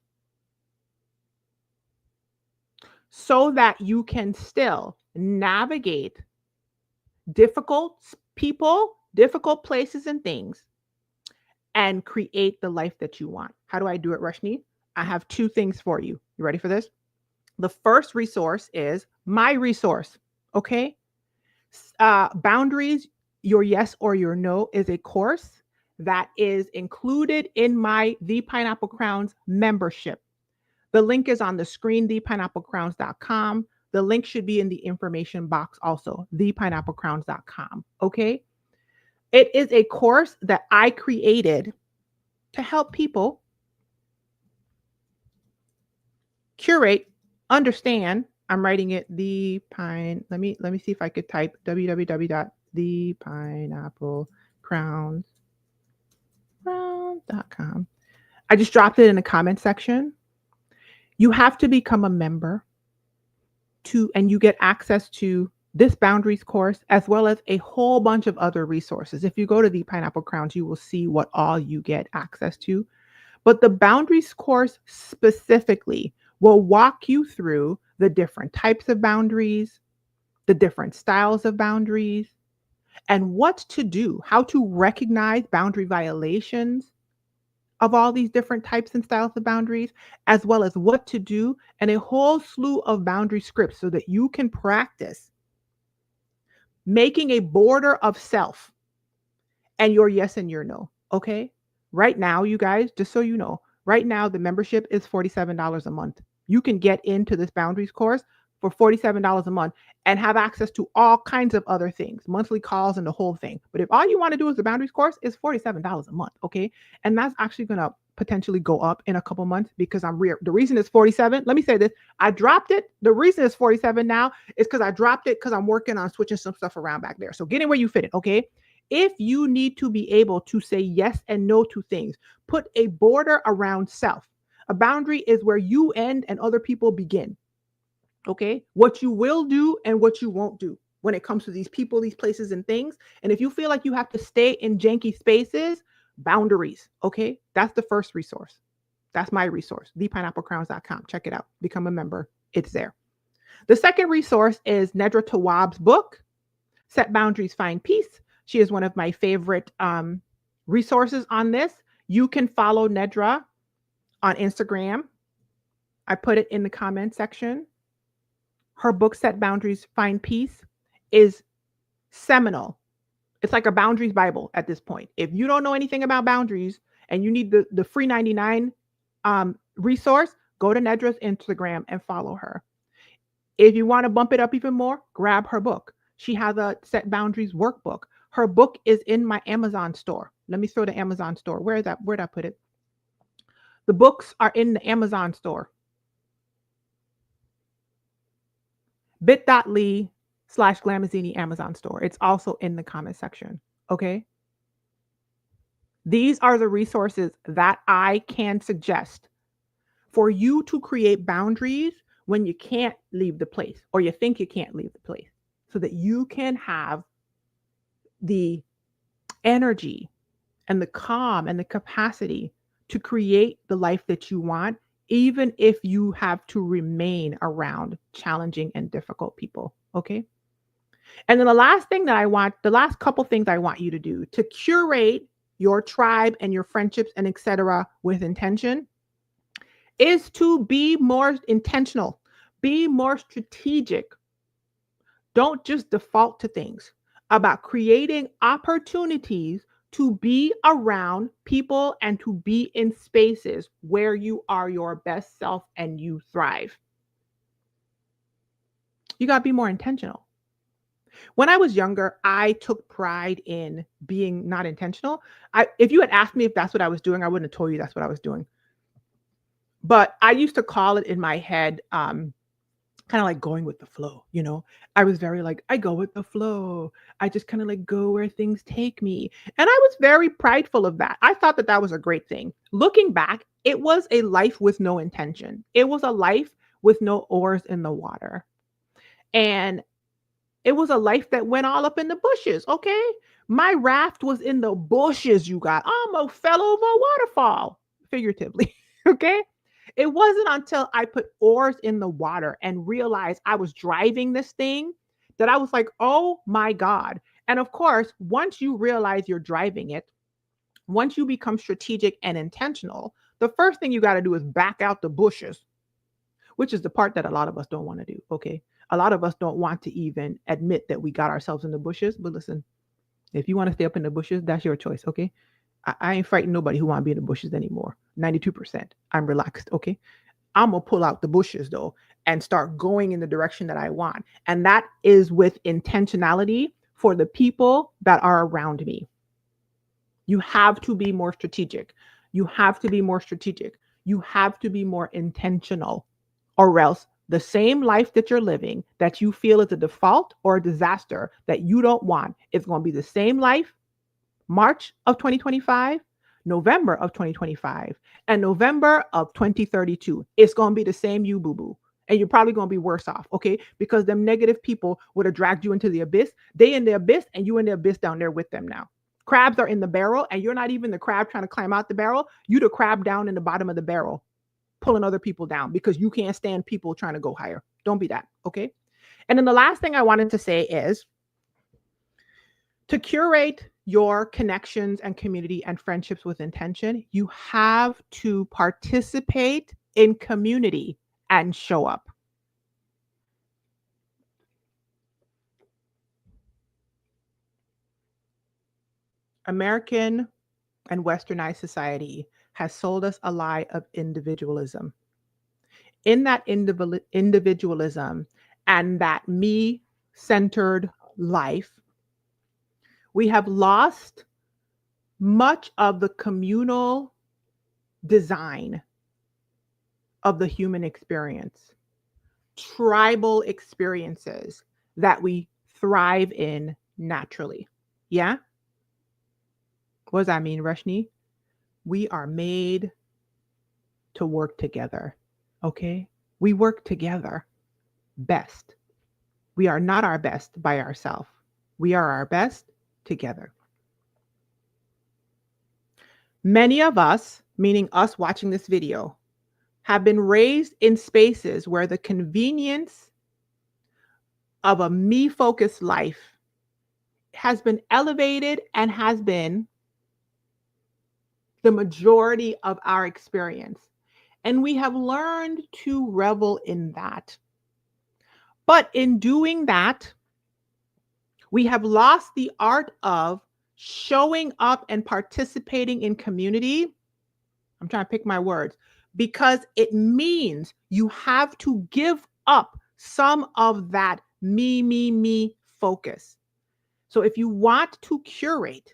so that you can still navigate difficult people, difficult places, and things and create the life that you want. How do I do it, Rashni? I have two things for you. You ready for this? The first resource is my resource. Okay. Boundaries, your yes or your no is a course that is included in my The Pineapple Crowns membership. The link is on the screen, thepineapplecrowns.com. The link should be in the information box also, thepineapplecrowns.com. Okay. It is a course that I created to help people curate, understand. I'm writing it the pine. Let me see if I could type www.thepineapplecrowns.com. I just dropped it in the comment section. You have to become a member and you get access to this boundaries course as well as a whole bunch of other resources. If you go to the Pineapple Crowns, you will see what all you get access to. But the boundaries course specifically will walk you through the different types of boundaries, the different styles of boundaries, and what to do, how to recognize boundary violations of all these different types and styles of boundaries, as well as what to do, and a whole slew of boundary scripts so that you can practice making a border of self and your yes and your no. Okay. Right now, you guys, just so you know, right now the membership is $47 a month. You can get into this boundaries course for $47 a month and have access to all kinds of other things, monthly calls and the whole thing. But if all you want to do is the boundaries course, it's $47 a month. Okay. And that's actually going to potentially go up in a couple months because the reason it's 47. Let me say this. I dropped it. The reason it's 47 now is because I dropped it because I'm working on switching some stuff around back there. So get in where you fit it. Okay. If you need to be able to say yes and no to things, put a border around self. A boundary is where you end and other people begin. Okay. What you will do and what you won't do when it comes to these people, these places, and things. And if you feel like you have to stay in janky spaces, boundaries. Okay. That's the first resource. That's my resource, thepineapplecrowns.com. Check it out. Become a member. It's there. The second resource is Nedra Tawwab's book, Set Boundaries, Find Peace. She is one of my favorite resources on this. You can follow Nedra on Instagram. I put it in the comment section. Her book, Set Boundaries, Find Peace, is seminal. It's like a boundaries Bible at this point. If you don't know anything about boundaries and you need the free 99 resource, go to Nedra's Instagram and follow her. If you want to bump it up even more, grab her book. She has a Set Boundaries workbook. Her book is in my Amazon store. Let me throw the Amazon store. Where is that? Where'd I put it? The books are in the Amazon store. bit.ly/glamazini Amazon store. It's also in the comment section. Okay. These are the resources that I can suggest for you to create boundaries when you can't leave the place or you think you can't leave the place so that you can have the energy and the calm and the capacity to create the life that you want even if you have to remain around challenging and difficult people. Okay. And then the last couple things I want you to do to curate your tribe and your friendships and etc. with intention is to be more intentional, be more strategic. Don't just default to things about creating opportunities to be around people and to be in spaces where you are your best self and you thrive. You got to be more intentional. When I was younger, I took pride in being not intentional. If you had asked me if that's what I was doing, I wouldn't have told you that's what I was doing. But I used to call it in my head, kind of like going with the flow, you know? I was very like, I go with the flow. I just kind of like go where things take me. And I was very prideful of that. I thought that that was a great thing. Looking back, it was a life with no intention. It was a life with no oars in the water. And it was a life that went all up in the bushes, okay? My raft was in the bushes, you got. I almost fell over a waterfall, figuratively, okay? It wasn't until I put oars in the water and realized I was driving this thing that I was like, oh my God. And of course, once you realize you're driving it, once you become strategic and intentional, the first thing you got to do is back out the bushes, which is the part that a lot of us don't want to do. Okay. A lot of us don't want to even admit that we got ourselves in the bushes. But listen, if you want to stay up in the bushes, that's your choice. Okay. I ain't fighting nobody who want to be in the bushes anymore. 92%. I'm relaxed. Okay. I'm going to pull out the bushes though and start going in the direction that I want. And that is with intentionality for the people that are around me. You have to be more strategic. You have to be more strategic. You have to be more intentional, or else the same life that you're living that you feel is a default or a disaster that you don't want is going to be the same life March of 2025, November of 2025, and November of 2032. It's going to be the same you, boo boo. And you're probably going to be worse off, okay? Because them negative people would have dragged you into the abyss. They in the abyss, and you in the abyss down there with them now. Crabs are in the barrel, and you're not even the crab trying to climb out the barrel. You the crab down in the bottom of the barrel, pulling other people down because you can't stand people trying to go higher. Don't be that, okay? And then the last thing I wanted to say is to curate your connections and community and friendships with intention, you have to participate in community and show up. American and westernized society has sold us a lie of individualism. In that individualism and that me centered life, we have lost much of the communal design of the human experience, tribal experiences that we thrive in naturally. Yeah? What does that mean, Rashni? We are made to work together. Okay? We work together best. We are not our best by ourselves. We are our best together. Many of us, meaning us watching this video, have been raised in spaces where the convenience of a me focused life has been elevated and has been the majority of our experience. And we have learned to revel in that. But in doing that, we have lost the art of showing up and participating in community. I'm trying to pick my words because it means you have to give up some of that me focus. So if you want to curate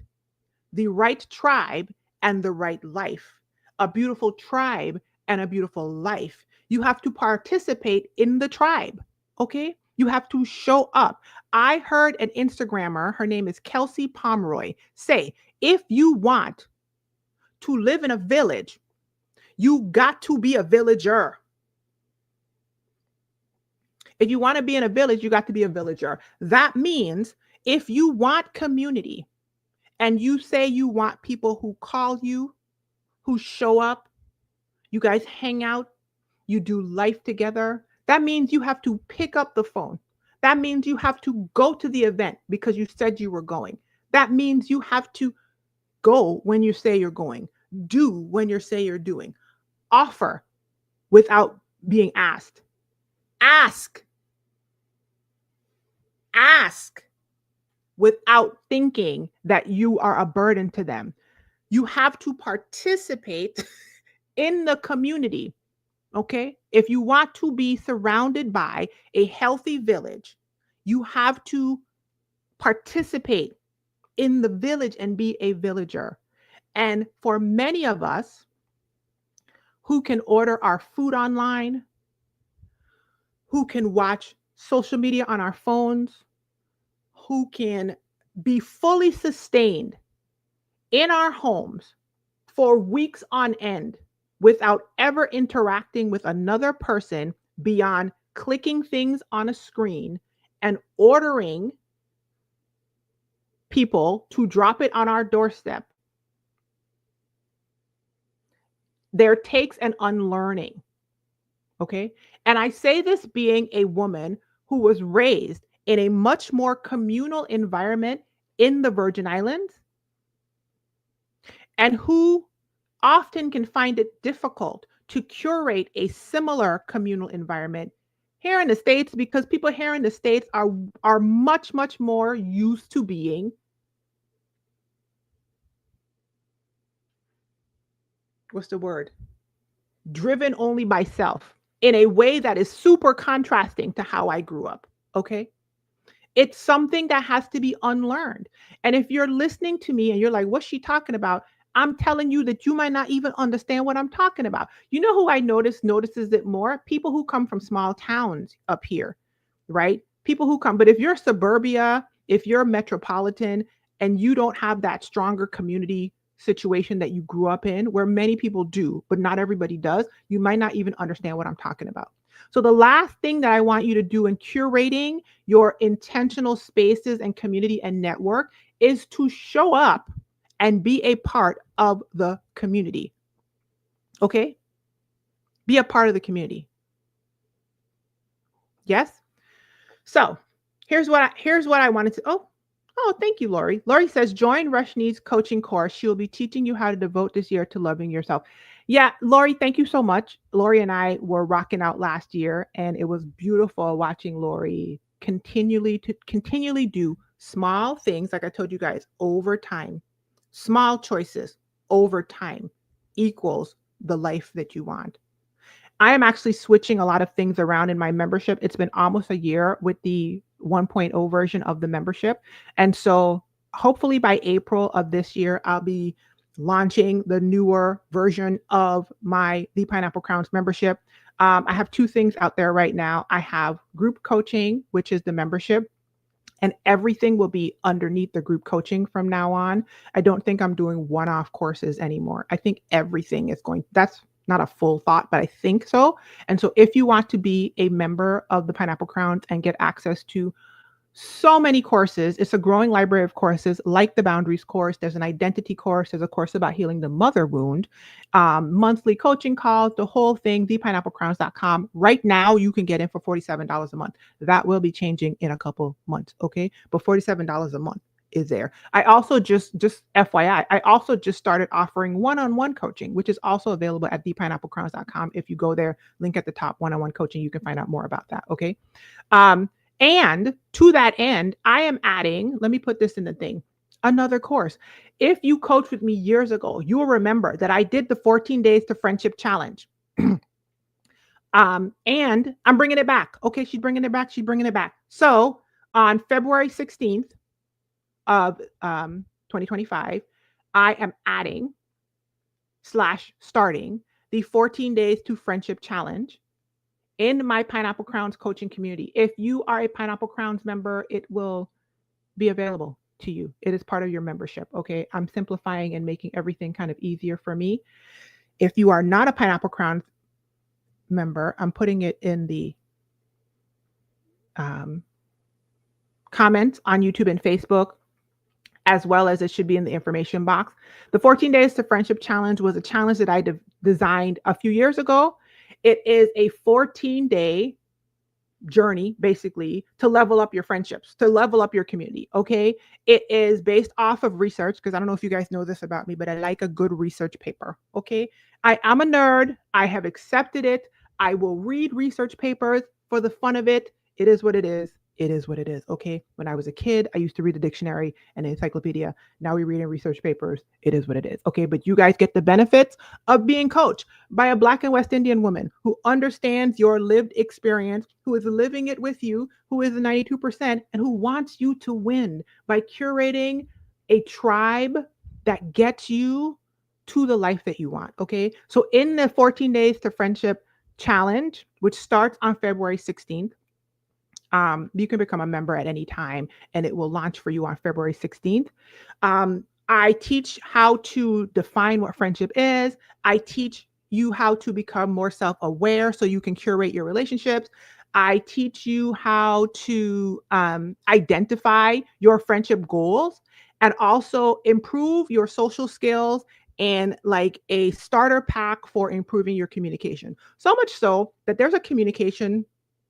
the right tribe and the right life, a beautiful tribe and a beautiful life, you have to participate in the tribe. Okay. You have to show up. I heard an Instagrammer, her name is Kelsey Pomeroy, say, if you want to live in a village, you got to be a villager. If you want to be in a village, you got to be a villager. That means if you want community and you say you want people who call you, who show up, you guys hang out, you do life together. That means you have to pick up the phone. That means you have to go to the event because you said you were going. That means you have to go when you say you're going, do when you say you're doing, offer without being asked, ask, ask without thinking that you are a burden to them. You have to participate in the community. Okay. If you want to be surrounded by a healthy village, you have to participate in the village and be a villager. And for many of us who can order our food online, who can watch social media on our phones, who can be fully sustained in our homes for weeks on end without ever interacting with another person beyond clicking things on a screen and ordering people to drop it on our doorstep. There takes an unlearning. Okay. And I say this being a woman who was raised in a much more communal environment in the Virgin Islands and who often can find it difficult to curate a similar communal environment here in the States because people here in the States are much more used to being what's the word? Driven only by self in a way that is super contrasting to how I grew up. Okay. It's something that has to be unlearned. And if you're listening to me and you're like, what's she talking about? I'm telling you that you might not even understand what I'm talking about. You know who I notices it more? People who come from small towns up here, right? People who come, but if you're suburbia, if you're metropolitan and you don't have that stronger community situation that you grew up in, where many people do, but not everybody does, you might not even understand what I'm talking about. So the last thing that I want you to do in curating your intentional spaces and community and network is to show up and be a part of the community. Okay? Be a part of the community. Yes? So here's what I wanted to. Oh, thank you, Lori. Lori says, join Rushni's coaching course. She will be teaching you how to devote this year to loving yourself. Yeah, Lori, thank you so much. Lori and I were rocking out last year, and it was beautiful watching Lori continually do small things, like I told you guys, over time. Small choices over time equals the life that you want. I am actually switching a lot of things around in my membership. It's been almost a year with the 1.0 version of the membership. And so hopefully by April of this year, I'll be launching the newer version of the Pineapple Crowns membership. I have two things out there right now. I have group coaching, which is the membership, and everything will be underneath the group coaching from now on. I don't think I'm doing one-off courses anymore. I think everything is that's not a full thought, but I think so. And so if you want to be a member of the Pineapple Crowns and get access to so many courses, it's a growing library of courses like the Boundaries course. There's an identity course. There's a course about healing the mother wound, monthly coaching calls, the whole thing, thepineapplecrowns.com. Right now, you can get in for $47 a month. That will be changing in a couple months. Okay. But $47 a month is there. I also just FYI, I also just started offering one-on-one coaching, which is also available at thepineapplecrowns.com. If you go there, link at the top, one-on-one coaching, you can find out more about that. Okay. And to that end, I am adding, let me put this in the thing, another course. If you coached with me years ago, you will remember that I did the 14 Days to Friendship Challenge. And I'm bringing it back. Okay, she's bringing it back. So on February 16th of 2025, I am adding / starting the 14 Days to Friendship Challenge in my Pineapple Crowns coaching community. If you are a Pineapple Crowns member, it will be available to you. It is part of your membership. Okay. I'm simplifying and making everything kind of easier for me. If you are not a Pineapple Crowns member, I'm putting it in the comments on YouTube and Facebook, as well as it should be in the information box. The 14 Days to Friendship Challenge was a challenge that I designed a few years ago. It is a 14-day journey, basically, to level up your friendships, to level up your community. Okay. It is based off of research, because I don't know if you guys know this about me, but I like a good research paper. Okay. I am a nerd. I have accepted it. I will read research papers for the fun of it. It is what it is. It is what it is. Okay. When I was a kid, I used to read a dictionary and an encyclopedia. Now we read in research papers. It is what it is. Okay. But you guys get the benefits of being coached by a Black and West Indian woman who understands your lived experience, who is living it with you, who is the 92%, and who wants you to win by curating a tribe that gets you to the life that you want. Okay. So, in the 14 Days to Friendship challenge, which starts on February 16th, you can become a member at any time and it will launch for you on February 16th. I teach how to define what friendship is. I teach you how to become more self aware so you can curate your relationships. I teach you how to identify your friendship goals and also improve your social skills and like a starter pack for improving your communication. So much so that there's a communication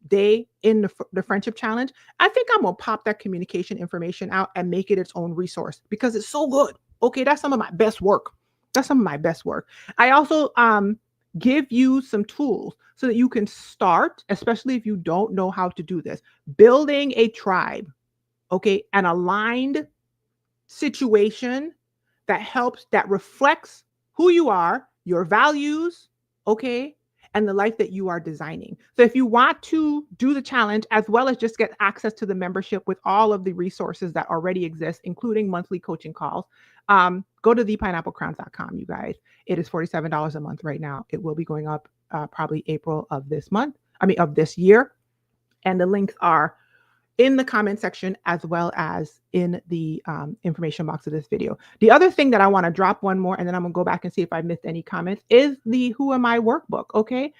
day in the friendship challenge. I think I'm gonna pop that communication information out and make it its own resource because it's so good. Okay, that's some of my best work. That's some of my best work. I also give you some tools so that you can start, especially if you don't know how to do this, building a tribe. Okay, an aligned situation that helps, that reflects who you are, your values, okay, and the life that you are designing. So if you want to do the challenge as well as just get access to the membership with all of the resources that already exist, including monthly coaching calls, go to thepineapplecrowns.com, you guys. It is $47 a month right now. It will be going up probably April of this month. I mean, of this year. And the links are in the comment section as well as in the information box of this video. The other thing that I want to drop one more, and then I'm gonna go back and see if I missed any comments, is the Who Am I workbook. Okay,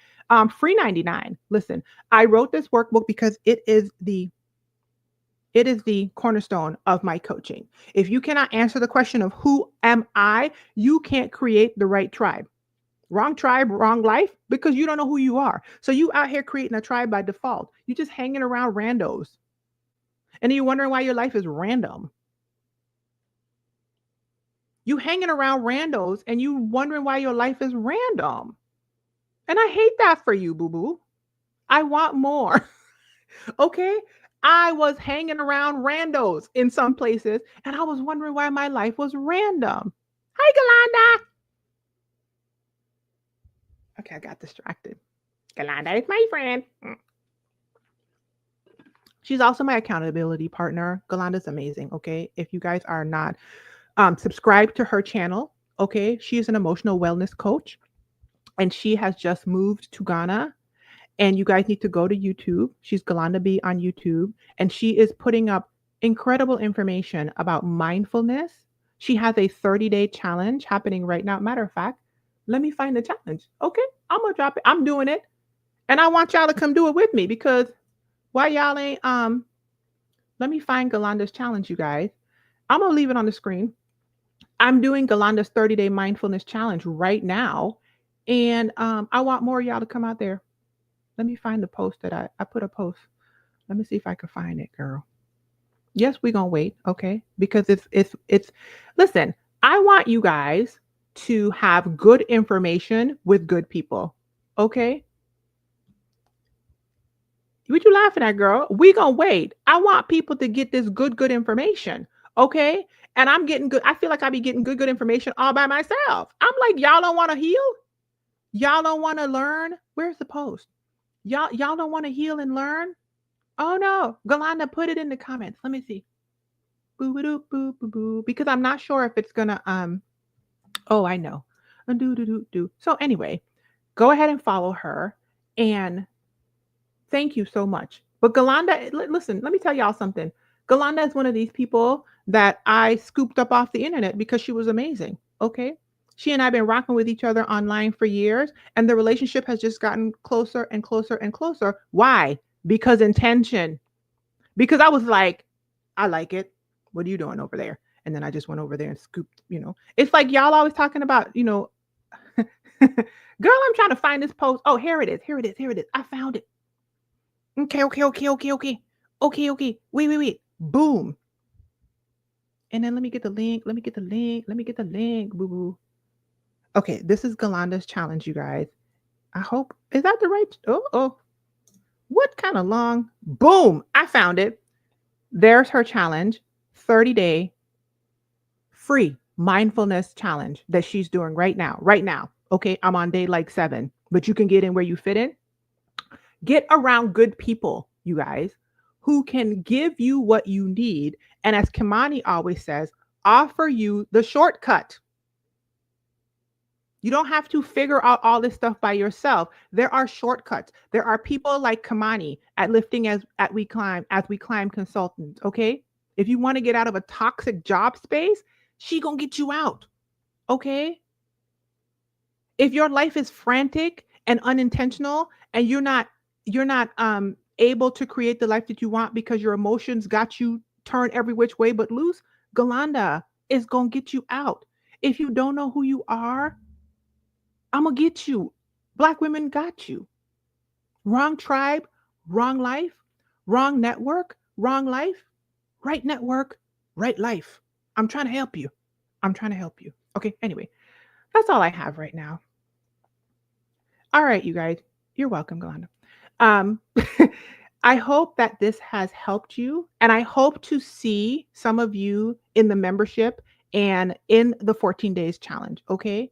free 99. Listen, I wrote this workbook because it is the cornerstone of my coaching. If you cannot answer the question of who am I, you can't create the right tribe. Wrong tribe, wrong life, because you don't know who you are. So you out here creating a tribe by default. You just hanging around randos. And you're wondering why your life is random. You hanging around randos and you wondering why your life is random. And I hate that for you, boo-boo. I want more. Okay? I was hanging around randos in some places and I was wondering why my life was random. Hi, Galanda. Okay, I got distracted. Galanda is my friend. She's also my accountability partner. Galanda's amazing. Okay. If you guys are not subscribed to her channel, okay, she's an emotional wellness coach and she has just moved to Ghana. And you guys need to go to YouTube. She's Galanda B on YouTube. And she is putting up incredible information about mindfulness. She has a 30-day challenge happening right now. Matter of fact, let me find the challenge. Okay. I'm going to drop it. I'm doing it. And I want y'all to come do it with me because why y'all ain't let me find Galanda's challenge, you guys. I'm gonna leave it on the screen. I'm doing Galanda's 30-day mindfulness challenge right now. And I want more of y'all to come out there. Let me find the post that I put a post. Let me see if I can find it, girl. Yes, we're gonna wait, okay? Because it's listen, I want you guys to have good information with good people. Okay? What you laughing at, girl? We gonna wait. I want people to get this good information. Okay. And I'm getting good. I feel like I be getting good information all by myself. I'm like, y'all don't want to heal? Y'all don't want to learn? Where's the post? Y'all don't want to heal and learn? Oh no. Galanda, put it in the comments. Let me see. Boo boo boo boo boo. Because I'm not sure if it's gonna oh, I know. Do do do do. So anyway, go ahead and follow her and thank you so much. But Galanda, listen, let me tell y'all something. Galanda is one of these people that I scooped up off the internet because she was amazing. Okay. She and I have been rocking with each other online for years, and the relationship has just gotten closer and closer and closer. Why? Because intention. Because I was like, I like it. What are you doing over there? And then I just went over there and scooped, It's like y'all always talking about, Girl, I'm trying to find this post. Oh, here it is. Here it is. Here it is. I found it. Okay, okay, okay, okay, okay. Okay, okay. Wait, wait, wait. Boom. And then let me get the link. Let me get the link. Let me get the link. Boo boo. Okay, this is Galanda's challenge, you guys. I hope is that the right? Oh. What kind of long? Boom. I found it. There's her challenge. 30-day free mindfulness challenge that she's doing right now. Right now. Okay, I'm on day like 7, but you can get in where you fit in. Get around good people, you guys, who can give you what you need. And as Kimani always says, offer you the shortcut. You don't have to figure out all this stuff by yourself. There are shortcuts. There are people like Kamani at Lifting as we climb consultants. Okay. If you want to get out of a toxic job space, she gonna get you out. Okay. If your life is frantic and unintentional and you're not able to create the life that you want because your emotions got you turned every which way but loose, Galanda is gonna get you out. If you don't know who you are, I'm gonna get you. Black women got you. Wrong tribe, wrong life, wrong network, wrong life, right network, right life. I'm trying to help you. I'm trying to help you. Okay, anyway, that's all I have right now. All right, you guys, you're welcome, Galanda. Um, I hope that this has helped you, and I hope to see some of you in the membership and in the 14 days challenge. Okay.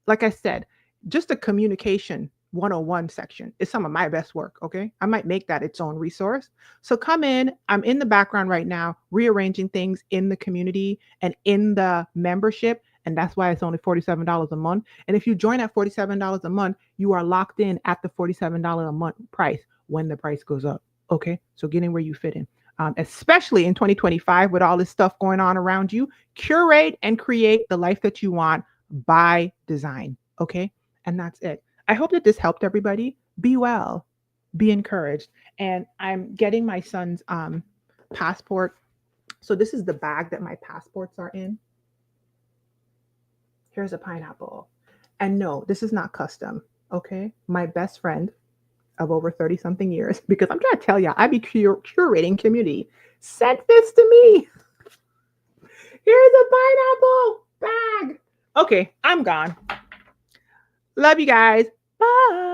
Like I said, just a communication 101 section is some of my best work. Okay. I might make that its own resource. So come in. I'm in the background right now, rearranging things in the community and in the membership. And that's why it's only $47 a month. And if you join at $47 a month, you are locked in at the $47 a month price when the price goes up. Okay. So get in where you fit in. Especially in 2025 with all this stuff going on around you, curate and create the life that you want by design. Okay. And that's it. I hope that this helped everybody. Be well, be encouraged. And I'm getting my son's passport. So this is the bag that my passports are in. Here's a pineapple. And no, this is not custom. Okay. My best friend of over 30 something years, because I'm trying to tell you, I be curating community, sent this to me. Here's a pineapple bag. Okay, I'm gone. Love you guys. Bye.